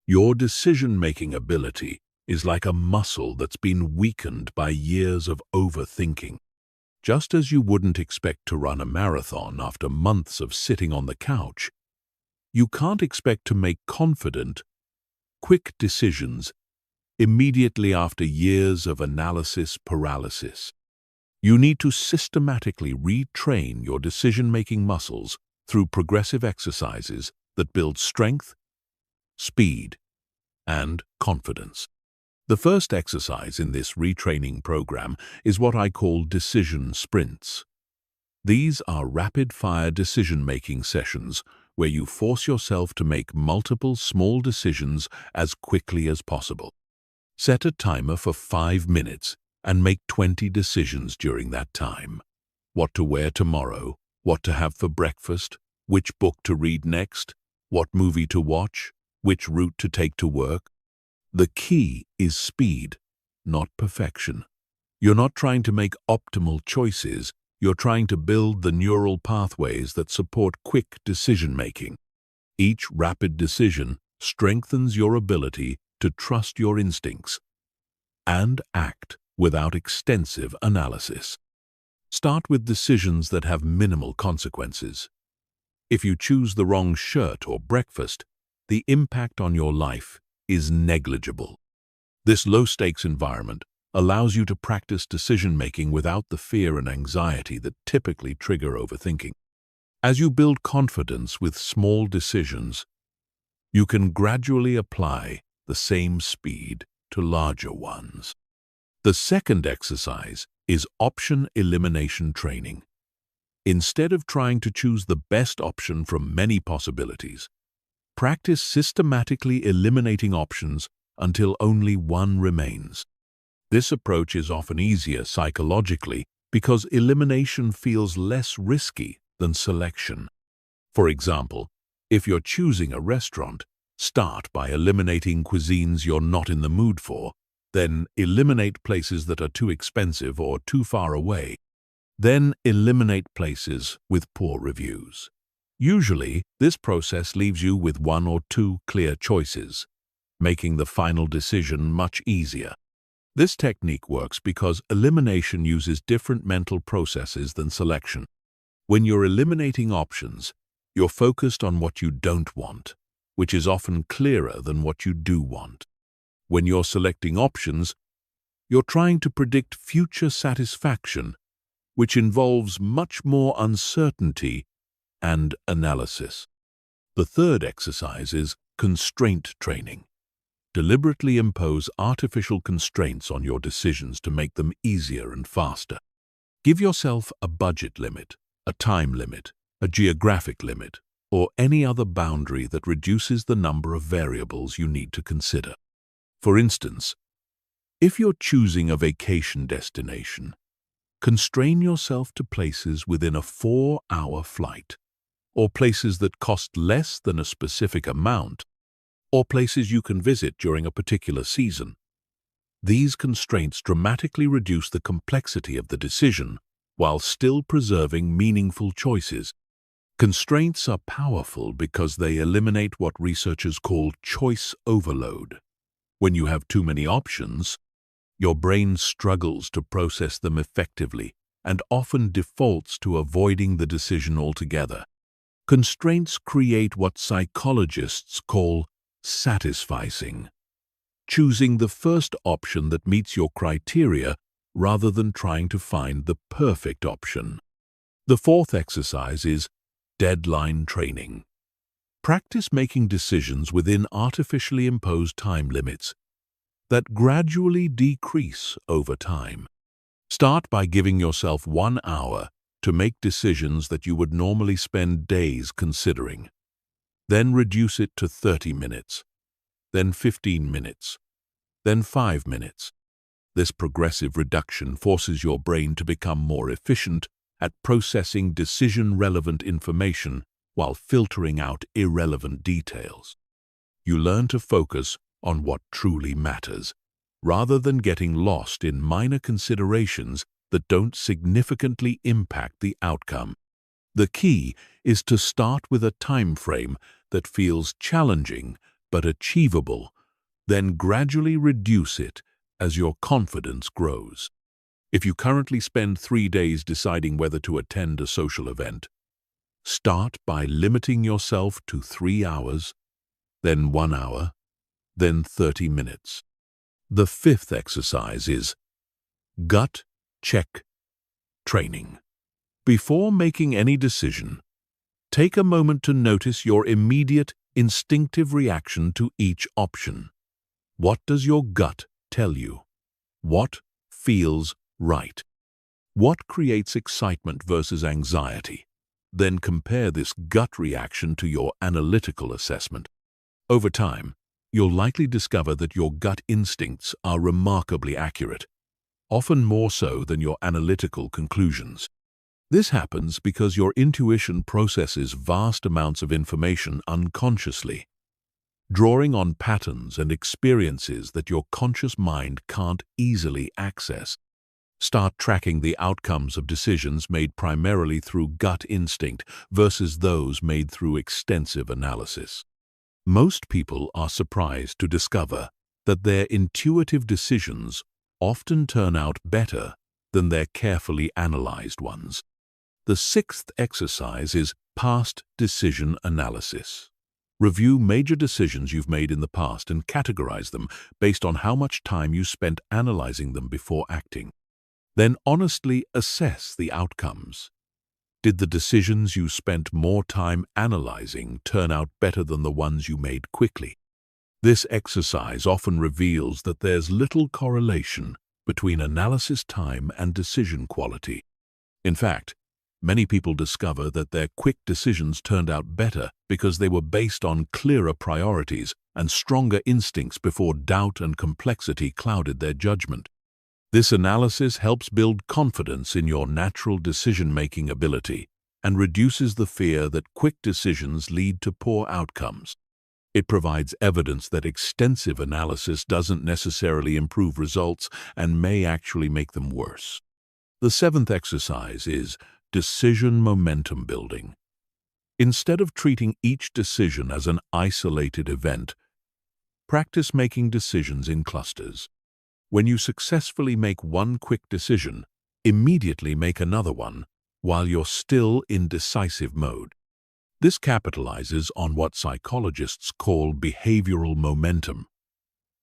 Your decision-making ability is like a muscle that's been weakened by years of overthinking. Just as you wouldn't expect to run a marathon after months of sitting on the couch, you can't expect to make confident, quick decisions immediately after years of analysis paralysis. You need to systematically retrain your decision-making muscles through progressive exercises that build strength, speed, and confidence. The first exercise in this retraining program is what I call decision sprints. These are rapid-fire decision-making sessions where you force yourself to make multiple small decisions as quickly as possible. Set a timer for 5 minutes and make 20 decisions during that time. What to wear tomorrow, what to have for breakfast, which book to read next, what movie to watch, which route to take to work. The key is speed, not perfection. You're not trying to make optimal choices, you're trying to build the neural pathways that support quick decision-making. Each rapid decision strengthens your ability to trust your instincts and act without extensive analysis. Start with decisions that have minimal consequences. If you choose the wrong shirt or breakfast, the impact on your life is negligible. This low-stakes environment allows you to practice decision-making without the fear and anxiety that typically trigger overthinking. As you build confidence with small decisions, you can gradually apply the same speed to larger ones. The second exercise is option elimination training. Instead of trying to choose the best option from many possibilities, practice systematically eliminating options until only one remains. This approach is often easier psychologically because elimination feels less risky than selection. For example, if you're choosing a restaurant, start by eliminating cuisines you're not in the mood for, then eliminate places that are too expensive or too far away. Then eliminate places with poor reviews. Usually, this process leaves you with one or two clear choices, making the final decision much easier. This technique works because elimination uses different mental processes than selection. When you're eliminating options, you're focused on what you don't want, which is often clearer than what you do want. When you're selecting options, you're trying to predict future satisfaction, which involves much more uncertainty and analysis. The third exercise is constraint training. Deliberately impose artificial constraints on your decisions to make them easier and faster. Give yourself a budget limit, a time limit, a geographic limit, or any other boundary that reduces the number of variables you need to consider. For instance, if you're choosing a vacation destination, constrain yourself to places within a 4-hour flight, or places that cost less than a specific amount, or places you can visit during a particular season. These constraints dramatically reduce the complexity of the decision while still preserving meaningful choices. Constraints are powerful because they eliminate what researchers call choice overload. When you have too many options, your brain struggles to process them effectively and often defaults to avoiding the decision altogether. Constraints create what psychologists call satisficing, choosing the first option that meets your criteria rather than trying to find the perfect option. The fourth exercise is deadline training. Practice making decisions within artificially imposed time limits that gradually decrease over time. Start by giving yourself 1 hour to make decisions that you would normally spend days considering. Then reduce it to 30 minutes, then 15 minutes, then 5 minutes. This progressive reduction forces your brain to become more efficient at processing decision-relevant information while filtering out irrelevant details. You learn to focus on what truly matters, rather than getting lost in minor considerations that don't significantly impact the outcome. The key is to start with a time frame that feels challenging but achievable, then gradually reduce it as your confidence grows. If you currently spend 3 days deciding whether to attend a social event, start by limiting yourself to 3 hours, then 1 hour, then 30 minutes. The fifth exercise is gut check training. Before making any decision, take a moment to notice your immediate, instinctive reaction to each option. What does your gut tell you? What feels right? What creates excitement versus anxiety? Then compare this gut reaction to your analytical assessment. Over time, you'll likely discover that your gut instincts are remarkably accurate. often more so than your analytical conclusions. This happens because your intuition processes vast amounts of information unconsciously, drawing on patterns and experiences that your conscious mind can't easily access. Start tracking the outcomes of decisions made primarily through gut instinct versus those made through extensive analysis. Most people are surprised to discover that their intuitive decisions often turn out better than their carefully analyzed ones. The sixth exercise is past decision analysis. Review major decisions you've made in the past and categorize them based on how much time you spent analyzing them before acting. Then honestly assess the outcomes. Did the decisions you spent more time analyzing turn out better than the ones you made quickly? This exercise often reveals that there's little correlation between analysis time and decision quality. In fact, many people discover that their quick decisions turned out better because they were based on clearer priorities and stronger instincts before doubt and complexity clouded their judgment. This analysis helps build confidence in your natural decision-making ability and reduces the fear that quick decisions lead to poor outcomes. It provides evidence that extensive analysis doesn't necessarily improve results and may actually make them worse. The seventh exercise is decision momentum building. Instead of treating each decision as an isolated event, practice making decisions in clusters. When you successfully make one quick decision, immediately make another one while you're still in decisive mode. This capitalizes on what psychologists call behavioral momentum,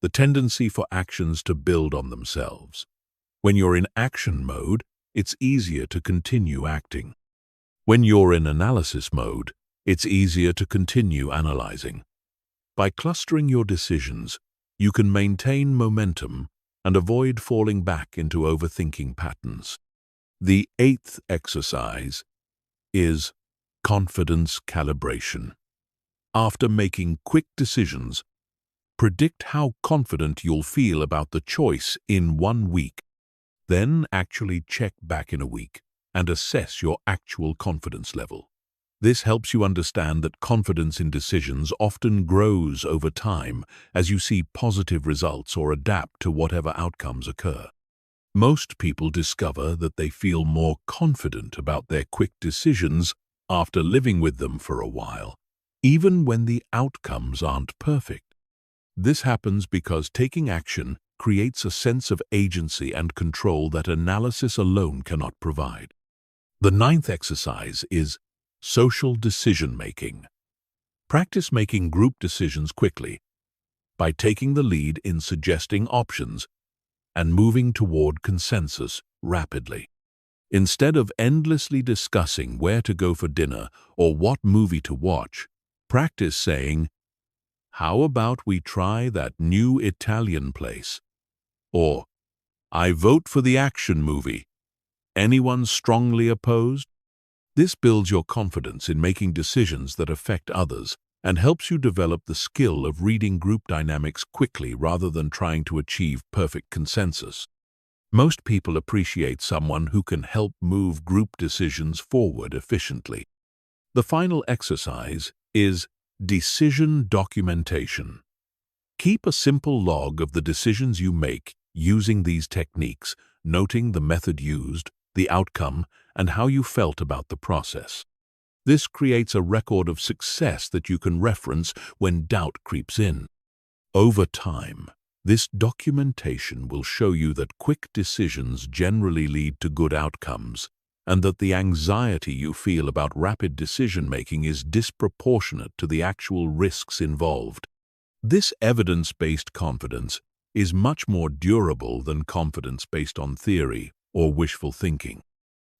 the tendency for actions to build on themselves. When you're in action mode, it's easier to continue acting. When you're in analysis mode, it's easier to continue analyzing. By clustering your decisions, you can maintain momentum and avoid falling back into overthinking patterns. The eighth exercise is confidence calibration. After making quick decisions, predict how confident you'll feel about the choice in 1 week. Then actually check back in a week and assess your actual confidence level. This helps you understand that confidence in decisions often grows over time as you see positive results or adapt to whatever outcomes occur. Most people discover that they feel more confident about their quick decisions after living with them for a while, even when the outcomes aren't perfect. This happens because taking action creates a sense of agency and control that analysis alone cannot provide. The ninth exercise is social decision-making. Practice making group decisions quickly by taking the lead in suggesting options and moving toward consensus rapidly. Instead of endlessly discussing where to go for dinner or what movie to watch, practice saying, "How about we try that new Italian place?" Or, "I vote for the action movie. Anyone strongly opposed?" This builds your confidence in making decisions that affect others and helps you develop the skill of reading group dynamics quickly rather than trying to achieve perfect consensus. Most people appreciate someone who can help move group decisions forward efficiently. The final exercise is decision documentation. Keep a simple log of the decisions you make using these techniques, noting the method used, the outcome, and how you felt about the process. This creates a record of success that you can reference when doubt creeps in. Over time, this documentation will show you that quick decisions generally lead to good outcomes, and that the anxiety you feel about rapid decision-making is disproportionate to the actual risks involved. This evidence-based confidence is much more durable than confidence based on theory or wishful thinking.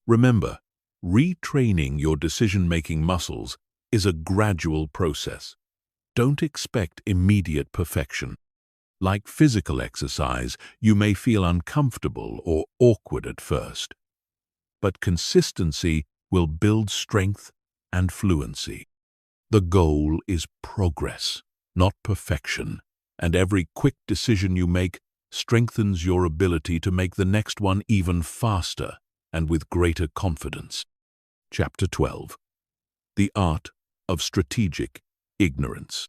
Remember, retraining your decision-making muscles is a gradual process. Don't expect immediate perfection. Like physical exercise, you may feel uncomfortable or awkward at first. But consistency will build strength and fluency. The goal is progress, not perfection, and every quick decision you make strengthens your ability to make the next one even faster and with greater confidence. Chapter 12. The Art of Strategic Ignorance.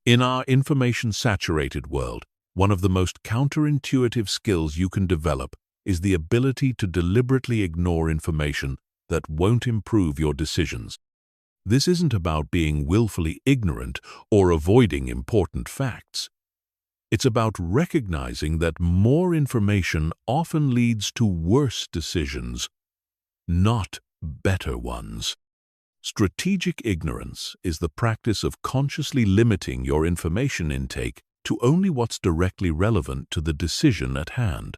In our information-saturated world, one of the most counterintuitive skills you can develop is the ability to deliberately ignore information that won't improve your decisions. This isn't about being willfully ignorant or avoiding important facts. It's about recognizing that more information often leads to worse decisions, not better ones. Strategic ignorance is the practice of consciously limiting your information intake to only what's directly relevant to the decision at hand.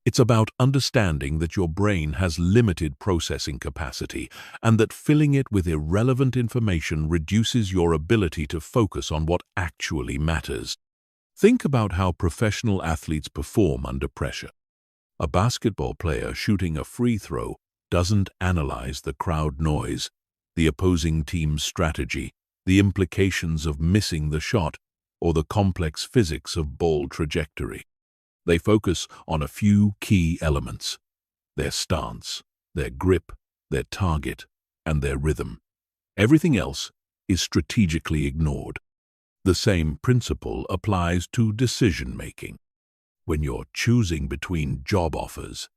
It's about understanding that your brain has limited processing capacity and that filling it with irrelevant information reduces your ability to focus on what actually matters. Think about how professional athletes perform under pressure. A basketball player shooting a free throw doesn't analyze the crowd noise, the opposing team's strategy, the implications of missing the shot, or the complex physics of ball trajectory. They focus on a few key elements: their stance, their grip, their target, and their rhythm. Everything else is strategically ignored. The same principle applies to decision-making. When you're choosing between job offers,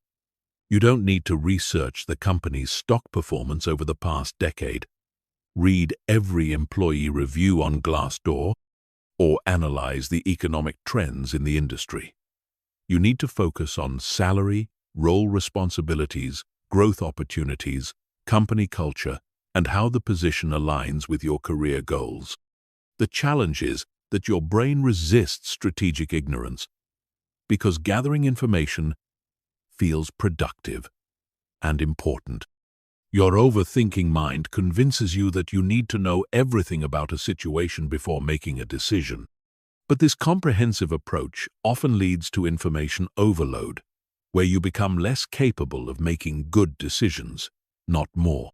you don't need to research the company's stock performance over the past decade, read every employee review on Glassdoor, or analyze the economic trends in the industry. You need to focus on salary, role responsibilities, growth opportunities, company culture, and how the position aligns with your career goals. The challenge is that your brain resists strategic ignorance because gathering information feels productive and important. Your overthinking mind convinces you that you need to know everything about a situation before making a decision. But this comprehensive approach often leads to information overload, where you become less capable of making good decisions, not more.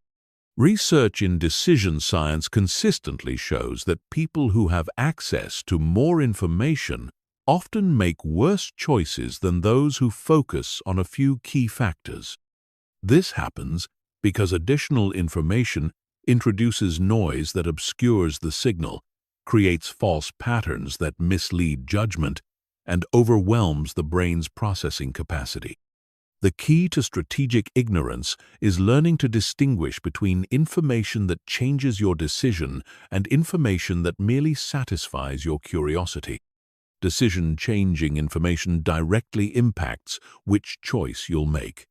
Research in decision science consistently shows that people who have access to more information often make worse choices than those who focus on a few key factors. This happens because additional information introduces noise that obscures the signal, creates false patterns that mislead judgment, and overwhelms the brain's processing capacity. The key to strategic ignorance is learning to distinguish between information that changes your decision and information that merely satisfies your curiosity. Decision-changing information directly impacts which choice you'll make.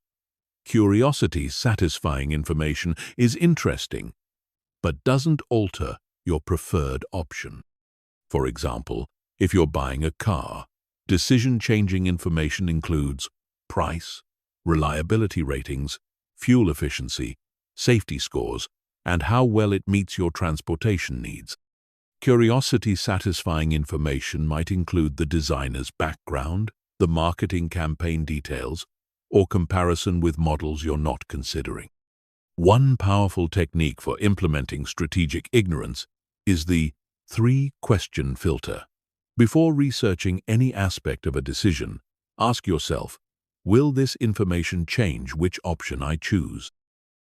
Curiosity-satisfying information is interesting, but doesn't alter your preferred option. For example, if you're buying a car, decision-changing information includes price, reliability ratings, fuel efficiency, safety scores, and how well it meets your transportation needs. Curiosity-satisfying information might include the designer's background, the marketing campaign details, or comparison with models you're not considering. One powerful technique for implementing strategic ignorance is the three-question filter. Before researching any aspect of a decision, ask yourself, will this information change which option I choose?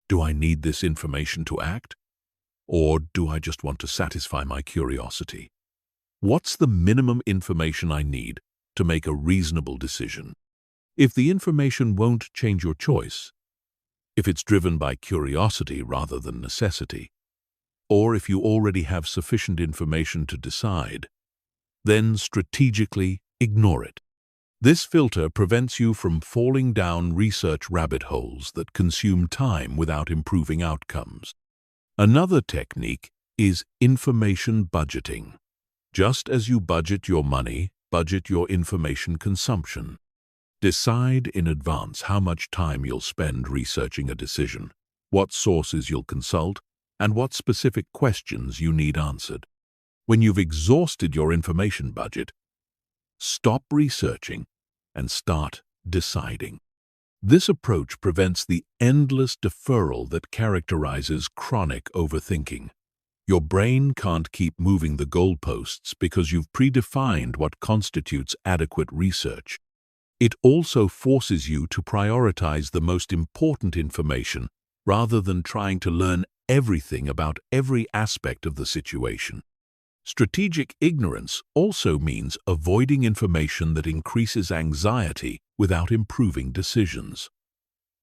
Do I need this information to act? Or do I just want to satisfy my curiosity? What's the minimum information I need to make a reasonable decision? If the information won't change your choice, if it's driven by curiosity rather than necessity, or if you already have sufficient information to decide, then strategically ignore it. This filter prevents you from falling down research rabbit holes that consume time without improving outcomes. Another technique is information budgeting. Just as you budget your money, budget your information consumption. Decide in advance how much time you'll spend researching a decision, what sources you'll consult, and what specific questions you need answered. When you've exhausted your information budget, stop researching and start deciding. This approach prevents the endless deferral that characterizes chronic overthinking. Your brain can't keep moving the goalposts because you've predefined what constitutes adequate research. It also forces you to prioritize the most important information rather than trying to learn everything about every aspect of the situation. Strategic ignorance also means avoiding information that increases anxiety without improving decisions.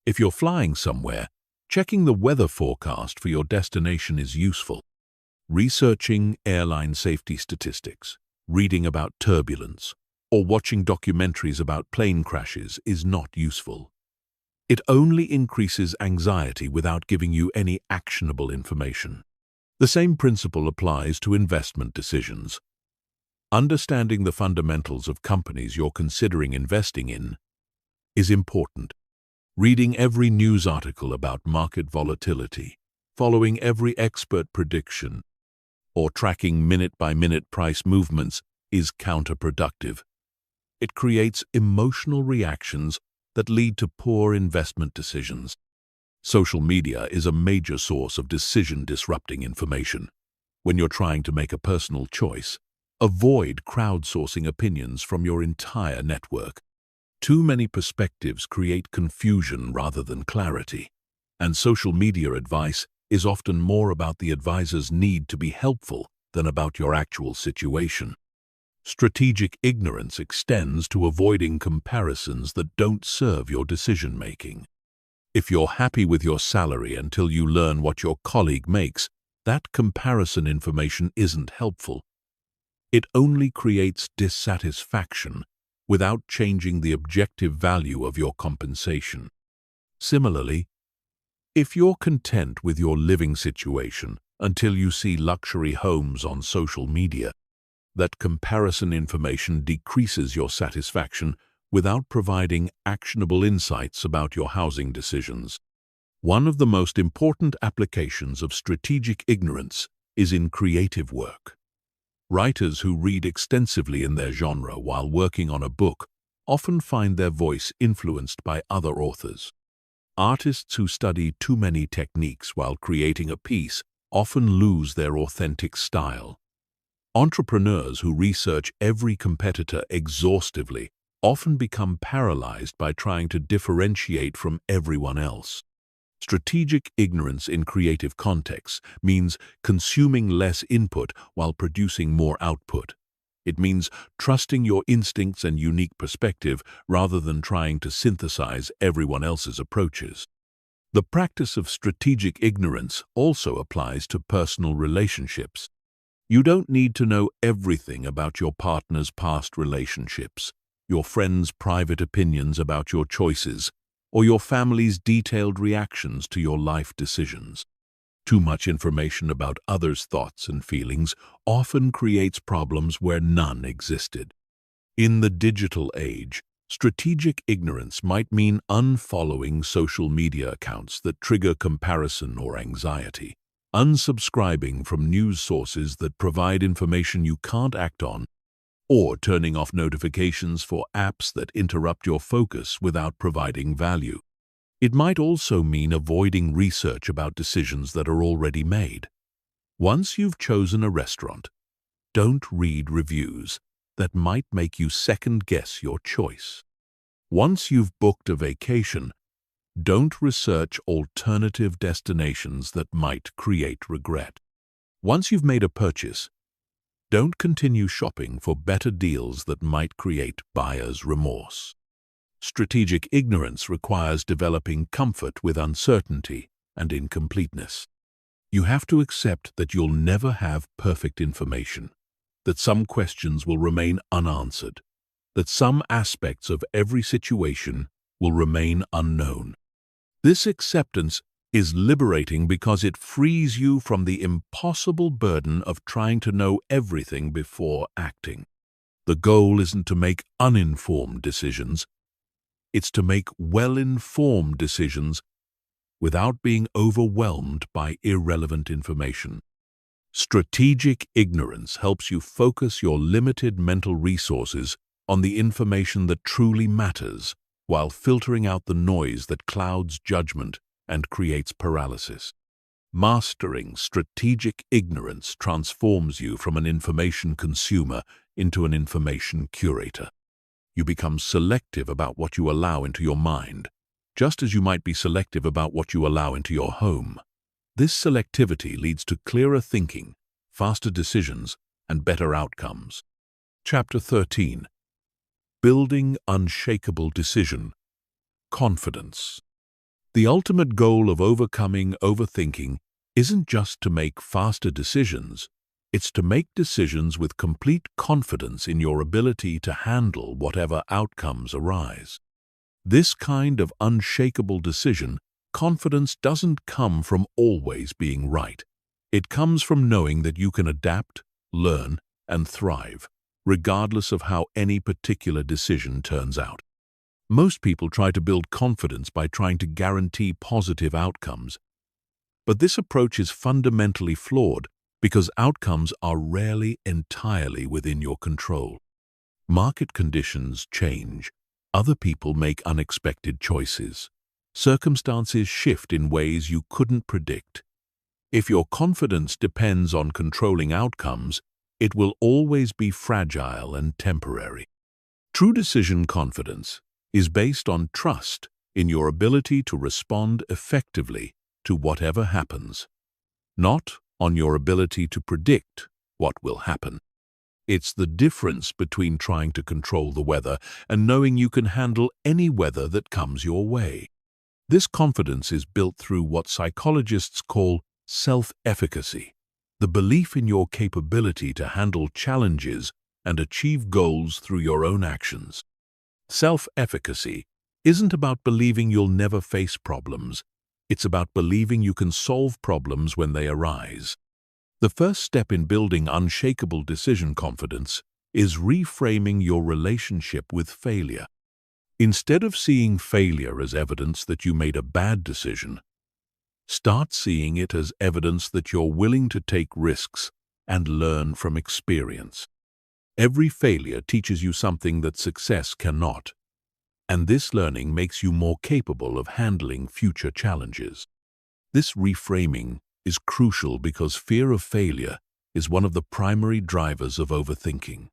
If you're flying somewhere, checking the weather forecast for your destination is useful. Researching airline safety statistics, reading about turbulence, or watching documentaries about plane crashes is not useful. It only increases anxiety without giving you any actionable information. The same principle applies to investment decisions. Understanding the fundamentals of companies you're considering investing in is important. Reading every news article about market volatility, following every expert prediction, or tracking minute-by-minute price movements is counterproductive. It creates emotional reactions that lead to poor investment decisions. Social media is a major source of decision-disrupting information. When you're trying to make a personal choice, avoid crowdsourcing opinions from your entire network. Too many perspectives create confusion rather than clarity, and social media advice is often more about the advisor's need to be helpful than about your actual situation. Strategic ignorance extends to avoiding comparisons that don't serve your decision-making. If you're happy with your salary until you learn what your colleague makes, that comparison information isn't helpful. It only creates dissatisfaction without changing the objective value of your compensation. Similarly, if you're content with your living situation until you see luxury homes on social media, that comparison information decreases your satisfaction without providing actionable insights about your housing decisions. One of the most important applications of strategic ignorance is in creative work. Writers who read extensively in their genre while working on a book often find their voice influenced by other authors. Artists who study too many techniques while creating a piece often lose their authentic style. Entrepreneurs who research every competitor exhaustively often become paralyzed by trying to differentiate from everyone else. Strategic ignorance in creative contexts means consuming less input while producing more output. It means trusting your instincts and unique perspective rather than trying to synthesize everyone else's approaches. The practice of strategic ignorance also applies to personal relationships. You don't need to know everything about your partner's past relationships, your friends' private opinions about your choices, or your family's detailed reactions to your life decisions. Too much information about others' thoughts and feelings often creates problems where none existed. In the digital age, strategic ignorance might mean unfollowing social media accounts that trigger comparison or anxiety, unsubscribing from news sources that provide information you can't act on, or turning off notifications for apps that interrupt your focus without providing value. It might also mean avoiding research about decisions that are already made. Once you've chosen a restaurant, don't read reviews that might make you second-guess your choice. Once you've booked a vacation, don't research alternative destinations that might create regret. Once you've made a purchase, don't continue shopping for better deals that might create buyer's remorse. Strategic ignorance requires developing comfort with uncertainty and incompleteness. You have to accept that you'll never have perfect information, that some questions will remain unanswered, that some aspects of every situation will remain unknown. This acceptance is liberating because it frees you from the impossible burden of trying to know everything before acting. The goal isn't to make uninformed decisions. It's to make well-informed decisions without being overwhelmed by irrelevant information. Strategic ignorance helps you focus your limited mental resources on the information that truly matters, while filtering out the noise that clouds judgment and creates paralysis. Mastering strategic ignorance transforms you from an information consumer into an information curator. You become selective about what you allow into your mind, just as you might be selective about what you allow into your home. This selectivity leads to clearer thinking, faster decisions, and better outcomes. Chapter 13. Building Unshakable Decision. Confidence. The ultimate goal of overcoming overthinking isn't just to make faster decisions, it's to make decisions with complete confidence in your ability to handle whatever outcomes arise. This kind of unshakable decision, confidence doesn't come from always being right. It comes from knowing that you can adapt, learn, and thrive, regardless of how any particular decision turns out. Most people try to build confidence by trying to guarantee positive outcomes. But this approach is fundamentally flawed because outcomes are rarely entirely within your control. Market conditions change. Other people make unexpected choices. Circumstances shift in ways you couldn't predict. If your confidence depends on controlling outcomes, it will always be fragile and temporary. True decision confidence is based on trust in your ability to respond effectively to whatever happens, not on your ability to predict what will happen. It's the difference between trying to control the weather and knowing you can handle any weather that comes your way. This confidence is built through what psychologists call self-efficacy, the belief in your capability to handle challenges and achieve goals through your own actions. Self-efficacy isn't about believing you'll never face problems. It's about believing you can solve problems when they arise. The first step in building unshakable decision confidence is reframing your relationship with failure. Instead of seeing failure as evidence that you made a bad decision, start seeing it as evidence that you're willing to take risks and learn from experience. Every failure teaches you something that success cannot, and this learning makes you more capable of handling future challenges. This reframing is crucial because fear of failure is one of the primary drivers of overthinking.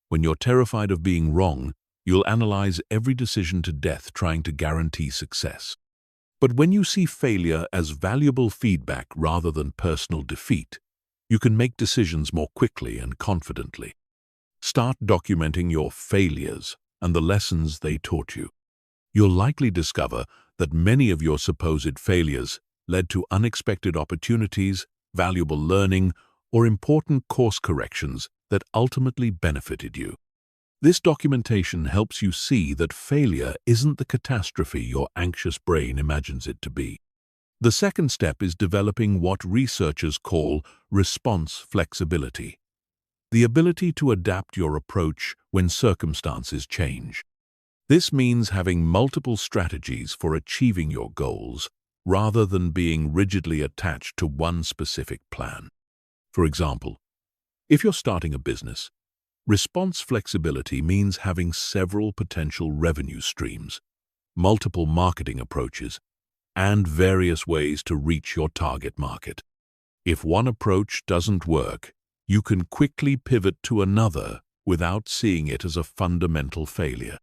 When you're terrified of being wrong, you'll analyze every decision to death trying to guarantee success. But when you see failure as valuable feedback rather than personal defeat, you can make decisions more quickly and confidently. Start documenting your failures and the lessons they taught you. You'll likely discover that many of your supposed failures led to unexpected opportunities, valuable learning, or important course corrections that ultimately benefited you. This documentation helps you see that failure isn't the catastrophe your anxious brain imagines it to be. The second step is developing what researchers call response flexibility, the ability to adapt your approach when circumstances change. This means having multiple strategies for achieving your goals, rather than being rigidly attached to one specific plan. For example, if you're starting a business, response flexibility means having several potential revenue streams, multiple marketing approaches, and various ways to reach your target market. If one approach doesn't work, you can quickly pivot to another without seeing it as a fundamental failure.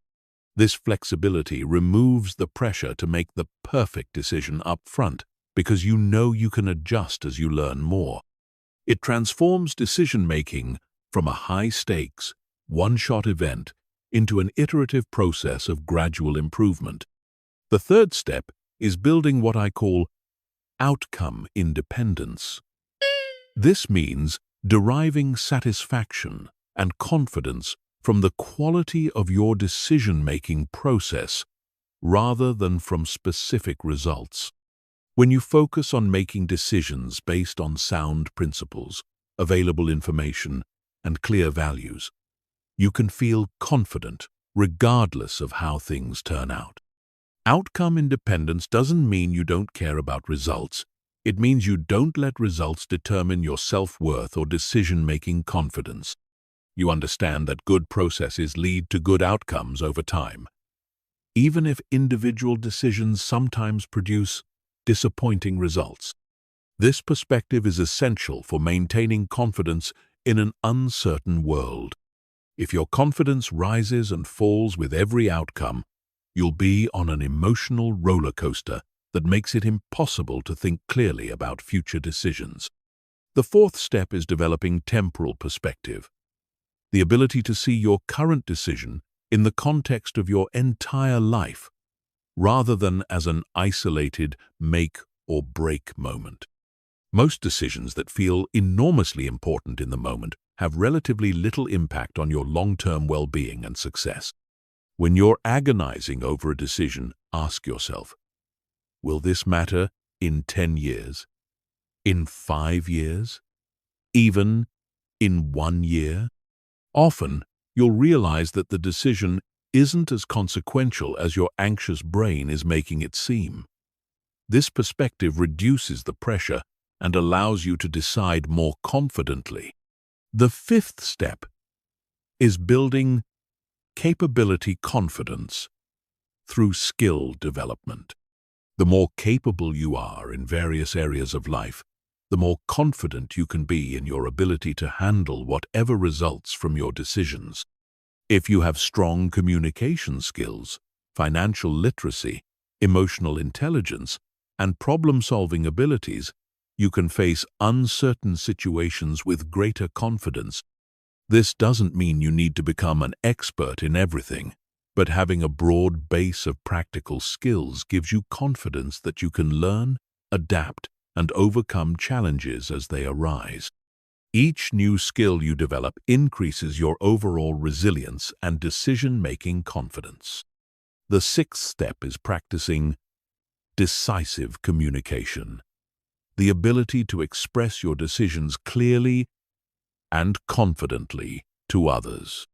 This flexibility removes the pressure to make the perfect decision up front because you know you can adjust as you learn more. It transforms decision-making from a high-stakes, one-shot event into an iterative process of gradual improvement. The third step is building what I call outcome independence. This means deriving satisfaction and confidence from the quality of your decision-making process rather than from specific results. When you focus on making decisions based on sound principles, available information, and clear values, you can feel confident regardless of how things turn out. Outcome independence doesn't mean you don't care about results. It means you don't let results determine your self-worth or decision-making confidence. You understand that good processes lead to good outcomes over time, even if individual decisions sometimes produce disappointing results. This perspective is essential for maintaining confidence in an uncertain world. If your confidence rises and falls with every outcome, you'll be on an emotional roller coaster that makes it impossible to think clearly about future decisions. The fourth step is developing temporal perspective, the ability to see your current decision in the context of your entire life, rather than as an isolated make or break moment. Most decisions that feel enormously important in the moment have relatively little impact on your long-term well-being and success. When you're agonizing over a decision, ask yourself, will this matter in 10 years? In 5 years? Even in 1 year? Often, you'll realize that the decision isn't as consequential as your anxious brain is making it seem. This perspective reduces the pressure and allows you to decide more confidently. The fifth step is building capability confidence through skill development. The more capable you are in various areas of life, the more confident you can be in your ability to handle whatever results from your decisions. If you have strong communication skills, financial literacy, emotional intelligence, and problem-solving abilities, you can face uncertain situations with greater confidence. This doesn't mean you need to become an expert in everything, but having a broad base of practical skills gives you confidence that you can learn, adapt, and overcome challenges as they arise. Each new skill you develop increases your overall resilience and decision-making confidence. The sixth step is practicing decisive communication, the ability to express your decisions clearly and confidently to others.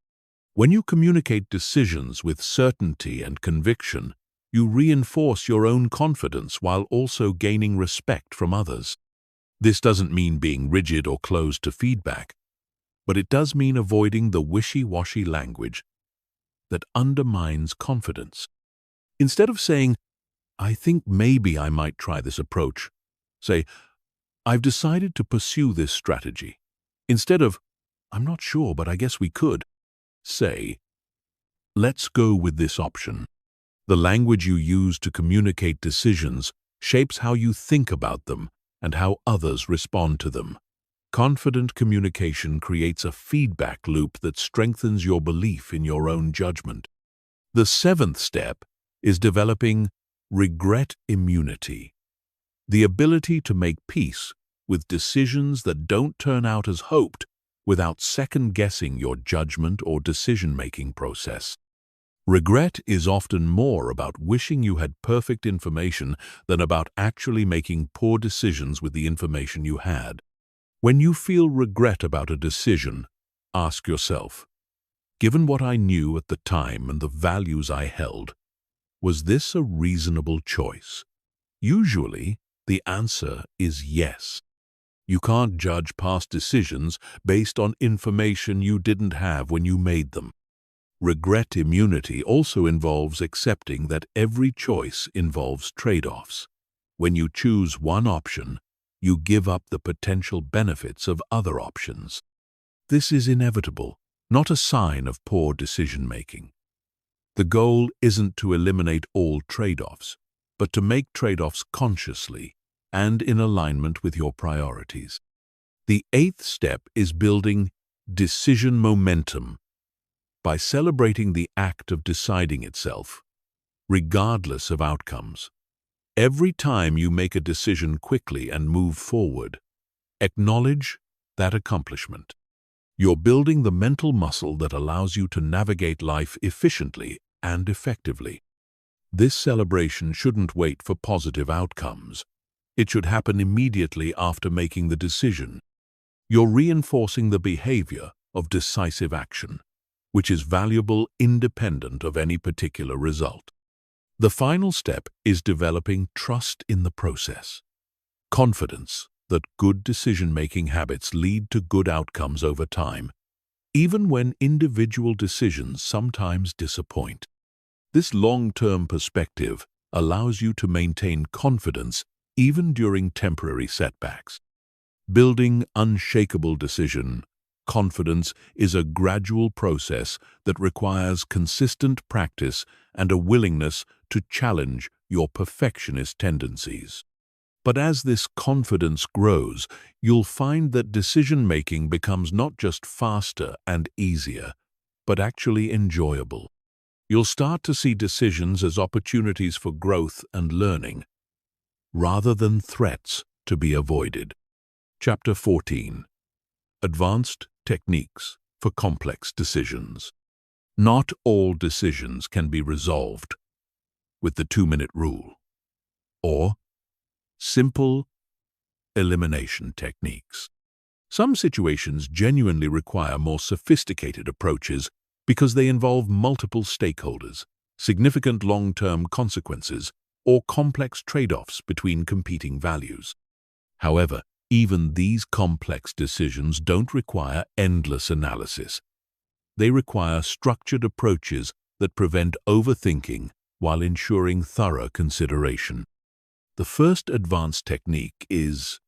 When you communicate decisions with certainty and conviction, you reinforce your own confidence while also gaining respect from others. This doesn't mean being rigid or closed to feedback, but it does mean avoiding the wishy-washy language that undermines confidence. Instead of saying, "I think maybe I might try this approach," say, "I've decided to pursue this strategy." Instead of, "I'm not sure, but I guess we could," say, "Let's go with this option." The language you use to communicate decisions shapes how you think about them and how others respond to them. Confident communication creates a feedback loop that strengthens your belief in your own judgment. The seventh step is developing regret immunity, the ability to make peace with decisions that don't turn out as hoped without second-guessing your judgment or decision-making process. Regret is often more about wishing you had perfect information than about actually making poor decisions with the information you had. When you feel regret about a decision, ask yourself, given what I knew at the time and the values I held, was this a reasonable choice? Usually, the answer is yes. You can't judge past decisions based on information you didn't have when you made them. Regret immunity also involves accepting that every choice involves trade-offs. When you choose one option, you give up the potential benefits of other options. This is inevitable, not a sign of poor decision-making. The goal isn't to eliminate all trade-offs, but to make trade-offs consciously and in alignment with your priorities. The eighth step is building decision momentum by celebrating the act of deciding itself, regardless of outcomes. Every time you make a decision quickly and move forward, acknowledge that accomplishment. You're building the mental muscle that allows you to navigate life efficiently and effectively. This celebration shouldn't wait for positive outcomes. It should happen immediately after making the decision. You're reinforcing the behavior of decisive action, which is valuable independent of any particular result. The final step is developing trust in the process. Confidence that good decision-making habits lead to good outcomes over time, even when individual decisions sometimes disappoint. This long-term perspective allows you to maintain confidence even during temporary setbacks. Building unshakable decision Confidence is a gradual process that requires consistent practice and a willingness to challenge your perfectionist tendencies. But as this confidence grows, you'll find that decision-making becomes not just faster and easier, but actually enjoyable. You'll start to see decisions as opportunities for growth and learning, rather than threats to be avoided. Chapter 14. Advanced Techniques for Complex Decisions. Not all decisions can be resolved with the 2-minute rule or simple elimination techniques. Some situations genuinely require more sophisticated approaches because they involve multiple stakeholders, significant long-term consequences, or complex trade-offs between competing values. However, even these complex decisions don't require endless analysis. They require structured approaches that prevent overthinking while ensuring thorough consideration. The first advanced technique is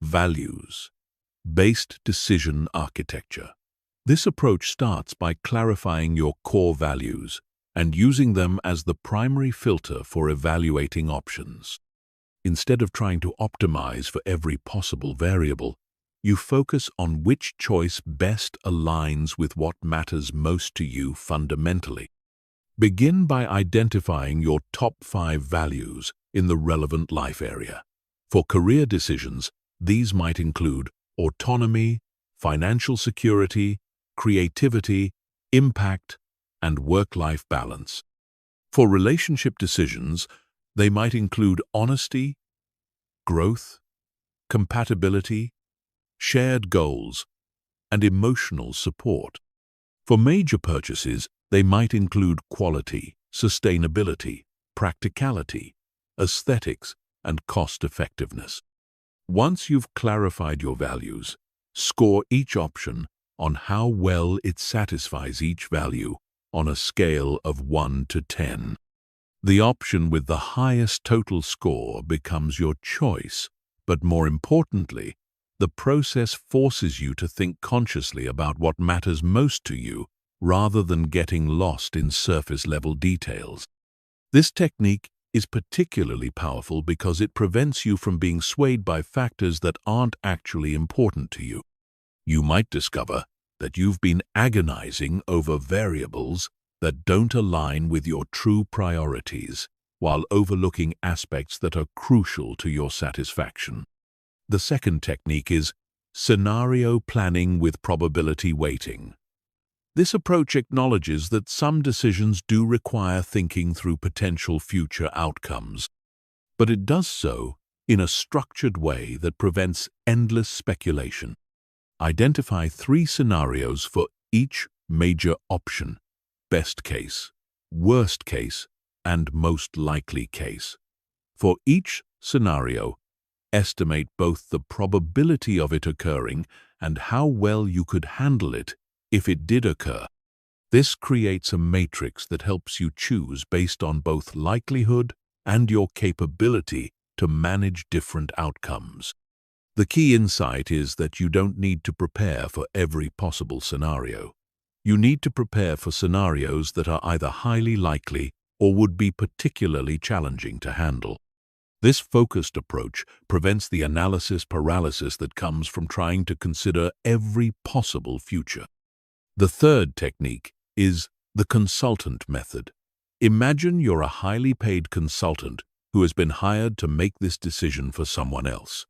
values-based decision architecture. This approach starts by clarifying your core values and using them as the primary filter for evaluating options. Instead of trying to optimize for every possible variable, you focus on which choice best aligns with what matters most to you fundamentally. Begin by identifying your top 5 values in the relevant life area. For career decisions, these might include autonomy, financial security, creativity, impact, and work-life balance. For relationship decisions, they might include honesty, growth, compatibility, shared goals, and emotional support. For major purchases, they might include quality, sustainability, practicality, aesthetics, and cost-effectiveness. Once you've clarified your values, score each option on how well it satisfies each value on a scale of 1 to 10. The option with the highest total score becomes your choice, but more importantly, the process forces you to think consciously about what matters most to you rather than getting lost in surface-level details. This technique is particularly powerful because it prevents you from being swayed by factors that aren't actually important to you. You might discover that you've been agonizing over variables that don't align with your true priorities, while overlooking aspects that are crucial to your satisfaction. The second technique is scenario planning with probability weighting. This approach acknowledges that some decisions do require thinking through potential future outcomes, but it does so in a structured way that prevents endless speculation. Identify 3 scenarios for each major option: best case, worst case, and most likely case. For each scenario, estimate both the probability of it occurring and how well you could handle it if it did occur. This creates a matrix that helps you choose based on both likelihood and your capability to manage different outcomes. The key insight is that you don't need to prepare for every possible scenario. You need to prepare for scenarios that are either highly likely or would be particularly challenging to handle. This focused approach prevents the analysis paralysis that comes from trying to consider every possible future. The third technique is the consultant method. Imagine you're a highly paid consultant who has been hired to make this decision for someone else.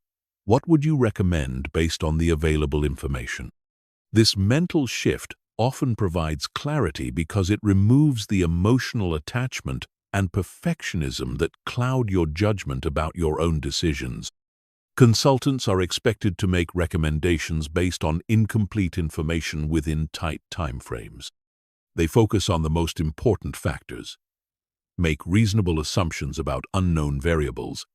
What would you recommend based on the available information? This mental shift often provides clarity because it removes the emotional attachment and perfectionism that cloud your judgment about your own decisions. Consultants are expected to make recommendations based on incomplete information within tight timeframes. They focus on the most important factors, make reasonable assumptions about unknown variables,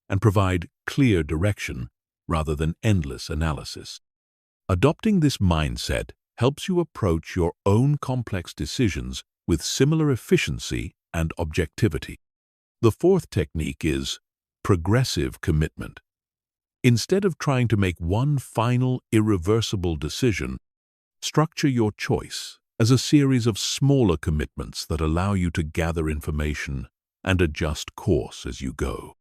and provide clear direction rather than endless analysis. Adopting this mindset helps you approach your own complex decisions with similar efficiency and objectivity. The fourth technique is progressive commitment. Instead of trying to make one final, irreversible decision, Structure your choice as a series of smaller commitments that allow you to gather information and adjust course as you go.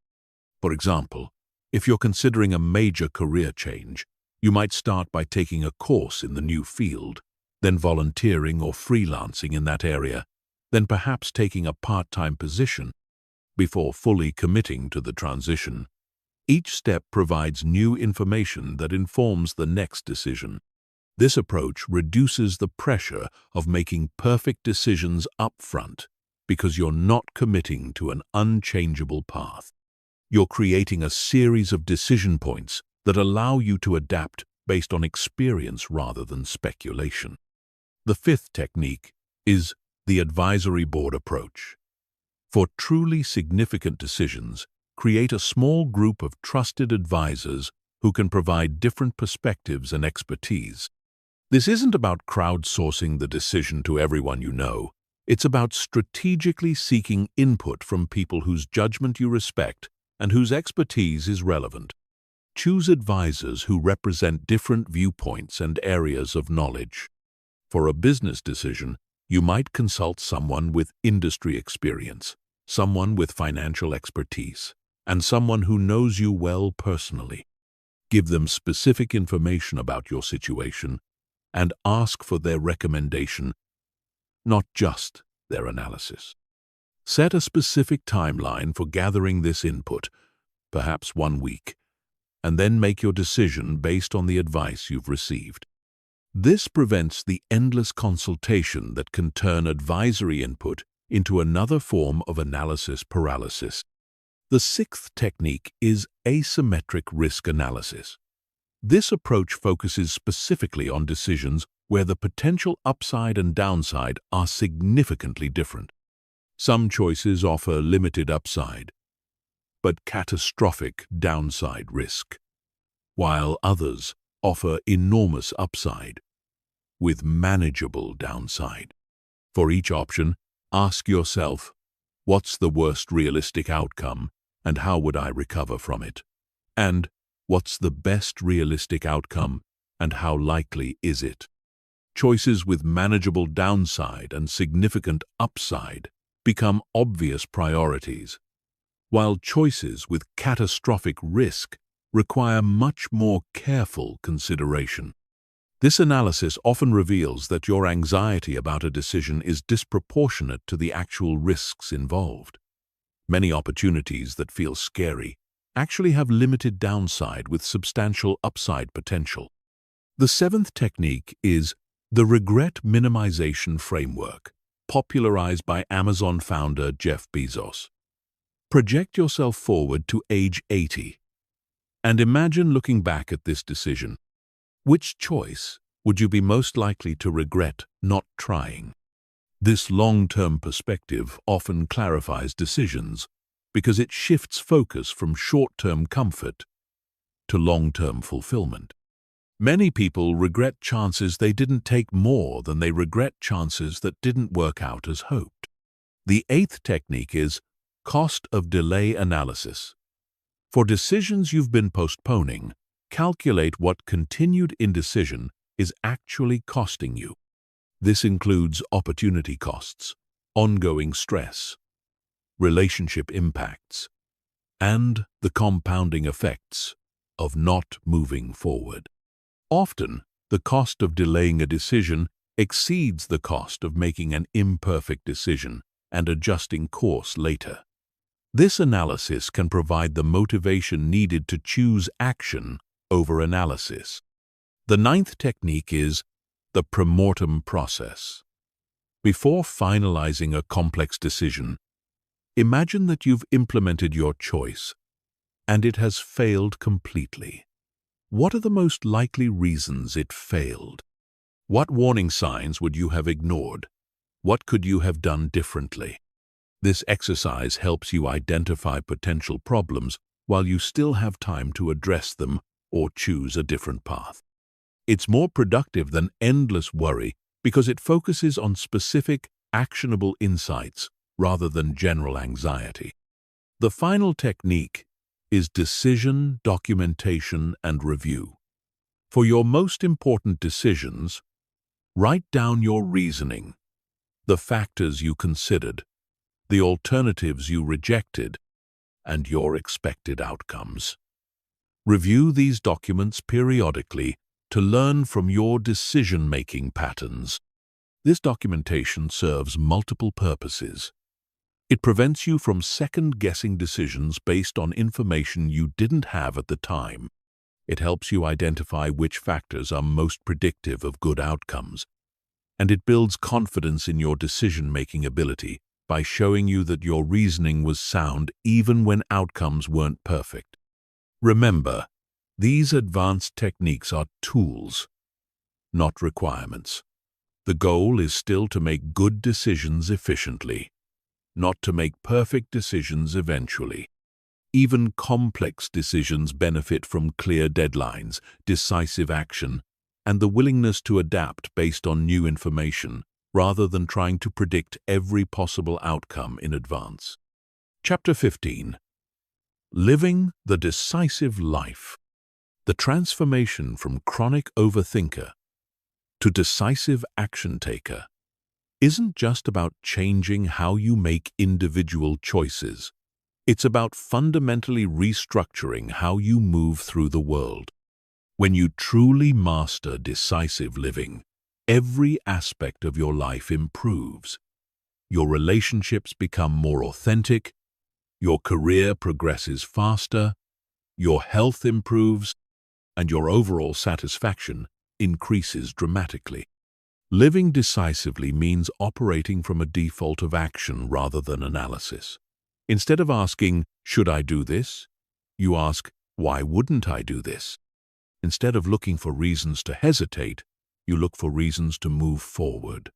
For example, if you're considering a major career change, you might start by taking a course in the new field, then volunteering or freelancing in that area, then perhaps taking a part-time position before fully committing to the transition. Each step provides new information that informs the next decision. This approach reduces the pressure of making perfect decisions up front because you're not committing to an unchangeable path. You're creating a series of decision points that allow you to adapt based on experience rather than speculation. The fifth technique is the advisory board approach. For truly significant decisions, create a small group of trusted advisors who can provide different perspectives and expertise. This isn't about crowdsourcing the decision to everyone you know. It's about strategically seeking input from people whose judgment you respect and whose expertise is relevant. Choose advisors who represent different viewpoints and areas of knowledge. For a business decision, you might consult someone with industry experience, someone with financial expertise, and someone who knows you well personally. Give them specific information about your situation and ask for their recommendation, not just their analysis. Set a specific timeline for gathering this input, perhaps 1 week, and then make your decision based on the advice you've received. This prevents the endless consultation that can turn advisory input into another form of analysis paralysis. The sixth technique is asymmetric risk analysis. This approach focuses specifically on decisions where the potential upside and downside are significantly different. Some choices offer limited upside, but catastrophic downside risk, while others offer enormous upside with manageable downside. For each option, ask yourself, what's the worst realistic outcome and how would I recover from it? And what's the best realistic outcome and how likely is it? Choices with manageable downside and significant upside become obvious priorities, while choices with catastrophic risk require much more careful consideration. This analysis often reveals that your anxiety about a decision is disproportionate to the actual risks involved. Many opportunities that feel scary actually have limited downside with substantial upside potential. The seventh technique is the regret minimization framework, popularized by Amazon founder Jeff Bezos. Project yourself forward to age 80 and imagine looking back at this decision. Which choice would you be most likely to regret not trying? This long-term perspective often clarifies decisions because it shifts focus from short-term comfort to long-term fulfillment. Many people regret chances they didn't take more than they regret chances that didn't work out as hoped. The eighth technique is cost of delay analysis. For decisions you've been postponing, calculate what continued indecision is actually costing you. This includes opportunity costs, ongoing stress, relationship impacts, and the compounding effects of not moving forward. Often, the cost of delaying a decision exceeds the cost of making an imperfect decision and adjusting course later. This analysis can provide the motivation needed to choose action over analysis. The ninth technique is the premortem process. Before finalizing a complex decision, imagine that you've implemented your choice and it has failed completely. What are the most likely reasons it failed? What warning signs would you have ignored? What could you have done differently? This exercise helps you identify potential problems while you still have time to address them or choose a different path. It's more productive than endless worry because it focuses on specific, actionable insights rather than general anxiety. The final technique is decision, documentation, and review. For your most important decisions, Write down your reasoning, the factors you considered, the alternatives you rejected, and your expected outcomes. Review these documents periodically to learn from your decision-making patterns. This documentation serves multiple purposes. It prevents you from second-guessing decisions based on information you didn't have at the time. It helps you identify which factors are most predictive of good outcomes. And it builds confidence in your decision-making ability by showing you that your reasoning was sound even when outcomes weren't perfect. Remember, these advanced techniques are tools, not requirements. The goal is still to make good decisions efficiently, not to make perfect decisions eventually. Even complex decisions benefit from clear deadlines, decisive action, and the willingness to adapt based on new information, rather than trying to predict every possible outcome in advance. Chapter 15. Living the Decisive Life. The transformation from chronic overthinker to decisive action taker isn't just about changing how you make individual choices. It's about fundamentally restructuring how you move through the world. When you truly master decisive living, every aspect of your life improves. Your relationships become more authentic, your career progresses faster, your health improves, and your overall satisfaction increases dramatically. Living decisively means operating from a default of action rather than analysis. Instead of asking, "Should I do this?" you ask, "Why wouldn't I do this?" Instead of looking for reasons to hesitate, you look for reasons to move forward.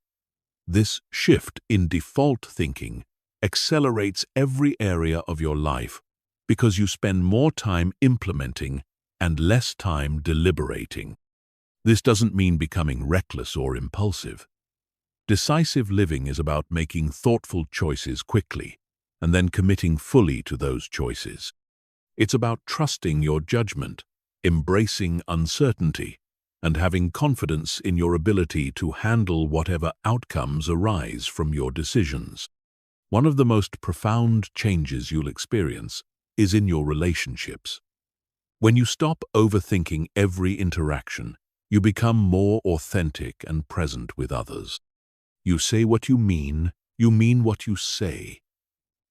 This shift in default thinking accelerates every area of your life because you spend more time implementing and less time deliberating. This doesn't mean becoming reckless or impulsive. Decisive living is about making thoughtful choices quickly and then committing fully to those choices. It's about trusting your judgment, embracing uncertainty, and having confidence in your ability to handle whatever outcomes arise from your decisions. One of the most profound changes you'll experience is in your relationships. When you stop overthinking every interaction, you become more authentic and present with others. You say what you mean what you say,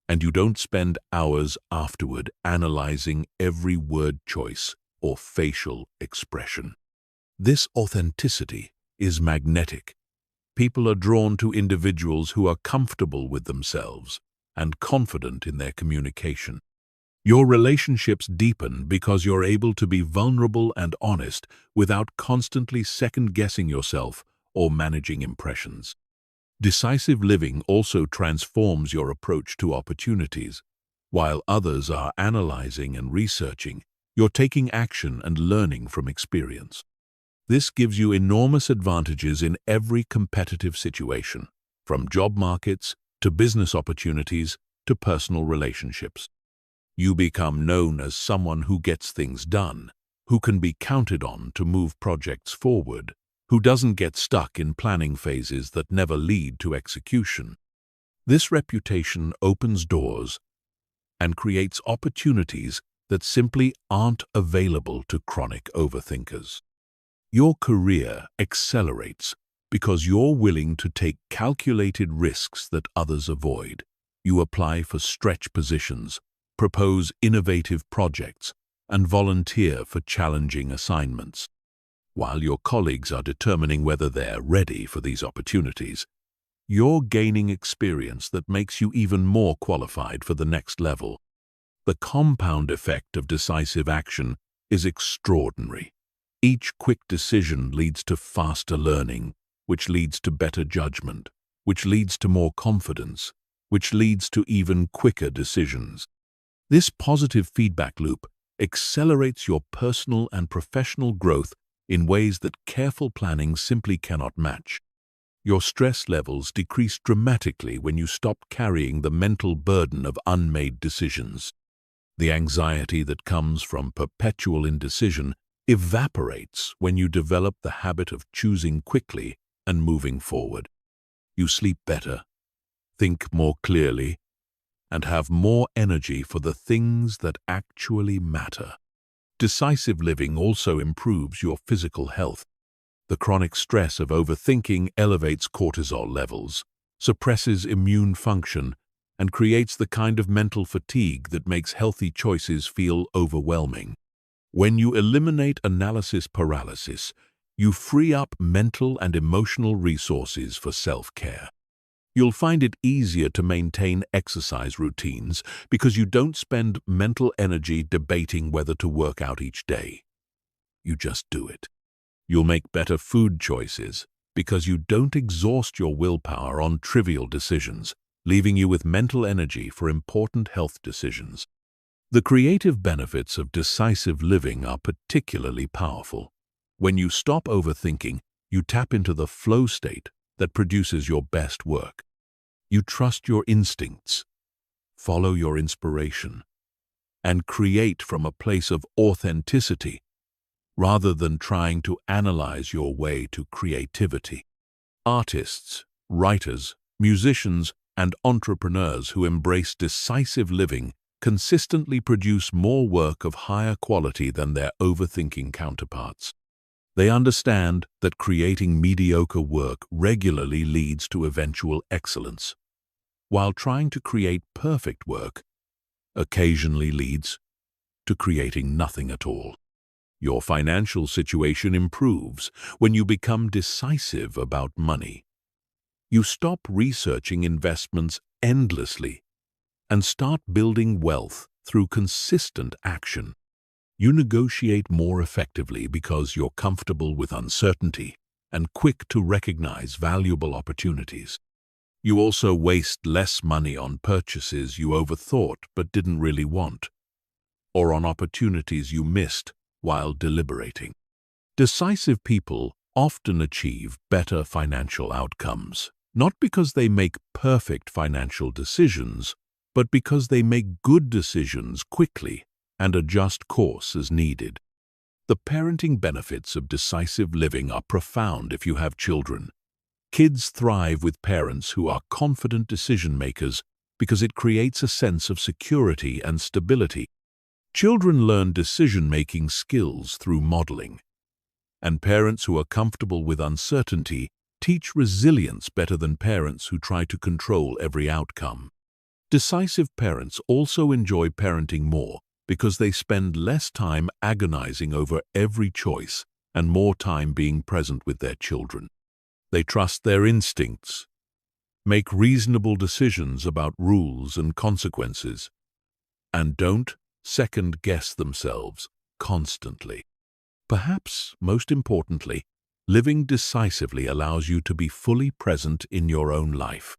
and you don't spend hours afterward analyzing every word choice or facial expression. This authenticity is magnetic. People are drawn to individuals who are comfortable with themselves and confident in their communication. Your relationships deepen because you're able to be vulnerable and honest without constantly second-guessing yourself or managing impressions. Decisive living also transforms your approach to opportunities. While others are analyzing and researching, you're taking action and learning from experience. This gives you enormous advantages in every competitive situation, from job markets to business opportunities to personal relationships. You become known as someone who gets things done, who can be counted on to move projects forward, who doesn't get stuck in planning phases that never lead to execution. This reputation opens doors and creates opportunities that simply aren't available to chronic overthinkers. Your career accelerates because you're willing to take calculated risks that others avoid. You apply for stretch positions, propose innovative projects, and volunteer for challenging assignments. While your colleagues are determining whether they're ready for these opportunities, you're gaining experience that makes you even more qualified for the next level. The compound effect of decisive action is extraordinary. Each quick decision leads to faster learning, which leads to better judgment, which leads to more confidence, which leads to even quicker decisions. This positive feedback loop accelerates your personal and professional growth in ways that careful planning simply cannot match. Your stress levels decrease dramatically when you stop carrying the mental burden of unmade decisions. The anxiety that comes from perpetual indecision evaporates when you develop the habit of choosing quickly and moving forward. You sleep better, think more clearly, and have more energy for the things that actually matter. Decisive living also improves your physical health. The chronic stress of overthinking elevates cortisol levels, suppresses immune function, and creates the kind of mental fatigue that makes healthy choices feel overwhelming. When you eliminate analysis paralysis, you free up mental and emotional resources for self-care. You'll find it easier to maintain exercise routines because you don't spend mental energy debating whether to work out each day. You just do it. You'll make better food choices because you don't exhaust your willpower on trivial decisions, leaving you with mental energy for important health decisions. The creative benefits of decisive living are particularly powerful. When you stop overthinking, you tap into the flow state that produces your best work. You trust your instincts, follow your inspiration, and create from a place of authenticity rather than trying to analyze your way to creativity. Artists, writers, musicians, and entrepreneurs who embrace decisive living consistently produce more work of higher quality than their overthinking counterparts. They understand that creating mediocre work regularly leads to eventual excellence, while trying to create perfect work occasionally leads to creating nothing at all. Your financial situation improves when you become decisive about money. You stop researching investments endlessly and start building wealth through consistent action. You negotiate more effectively because you're comfortable with uncertainty and quick to recognize valuable opportunities. You also waste less money on purchases you overthought but didn't really want, or on opportunities you missed while deliberating. Decisive people often achieve better financial outcomes, not because they make perfect financial decisions, but because they make good decisions quickly and adjust course as needed. The parenting benefits of decisive living are profound if you have children. Kids thrive with parents who are confident decision-makers because it creates a sense of security and stability. Children learn decision-making skills through modeling, and parents who are comfortable with uncertainty teach resilience better than parents who try to control every outcome. Decisive parents also enjoy parenting more because they spend less time agonizing over every choice and more time being present with their children. They trust their instincts, make reasonable decisions about rules and consequences, and don't second-guess themselves constantly. Perhaps most importantly, living decisively allows you to be fully present in your own life.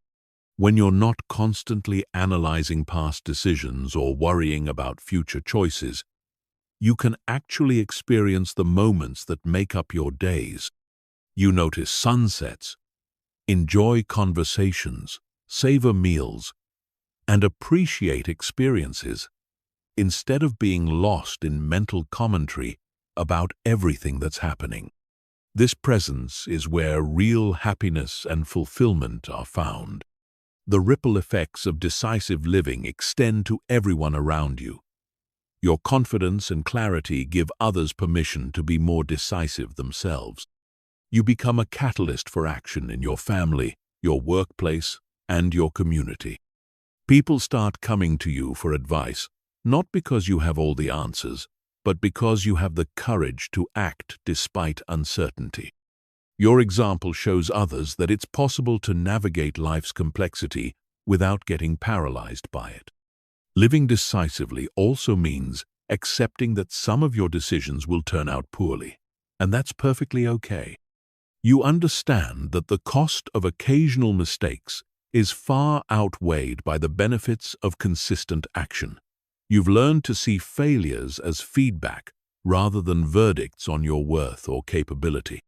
When you're not constantly analyzing past decisions or worrying about future choices, you can actually experience the moments that make up your days. You notice sunsets, enjoy conversations, savor meals, and appreciate experiences, instead of being lost in mental commentary about everything that's happening. This presence is where real happiness and fulfillment are found. The ripple effects of decisive living extend to everyone around you. Your confidence and clarity give others permission to be more decisive themselves. You become a catalyst for action in your family, your workplace, and your community. People start coming to you for advice, not because you have all the answers, but because you have the courage to act despite uncertainty. Your example shows others that it's possible to navigate life's complexity without getting paralyzed by it. Living decisively also means accepting that some of your decisions will turn out poorly, and that's perfectly okay. You understand that the cost of occasional mistakes is far outweighed by the benefits of consistent action. You've learned to see failures as feedback rather than verdicts on your worth or capability.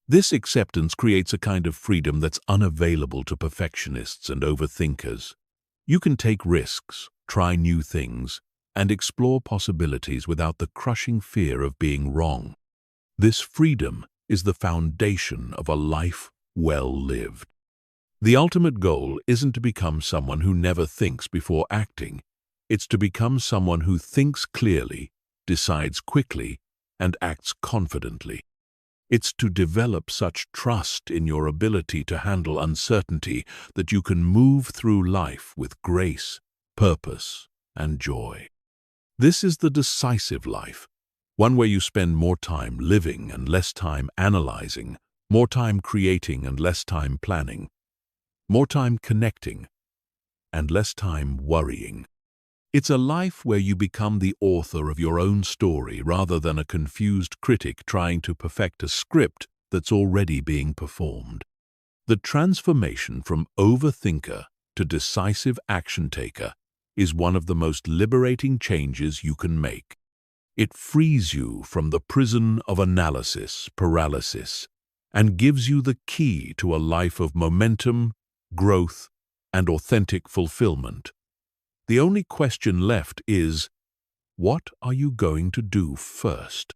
This acceptance creates a kind of freedom that's unavailable to perfectionists and overthinkers. You can take risks, try new things, and explore possibilities without the crushing fear of being wrong. This freedom is the foundation of a life well lived. The ultimate goal isn't to become someone who never thinks before acting. It's to become someone who thinks clearly, decides quickly, and acts confidently. It's to develop such trust in your ability to handle uncertainty that you can move through life with grace, purpose, and joy. This is the decisive life, one where you spend more time living and less time analyzing, more time creating and less time planning, more time connecting and less time worrying. It's a life where you become the author of your own story rather than a confused critic trying to perfect a script that's already being performed. The transformation from overthinker to decisive action taker is one of the most liberating changes you can make. It frees you from the prison of analysis, paralysis, and gives you the key to a life of momentum, growth, and authentic fulfillment. The only question left is, what are you going to do first?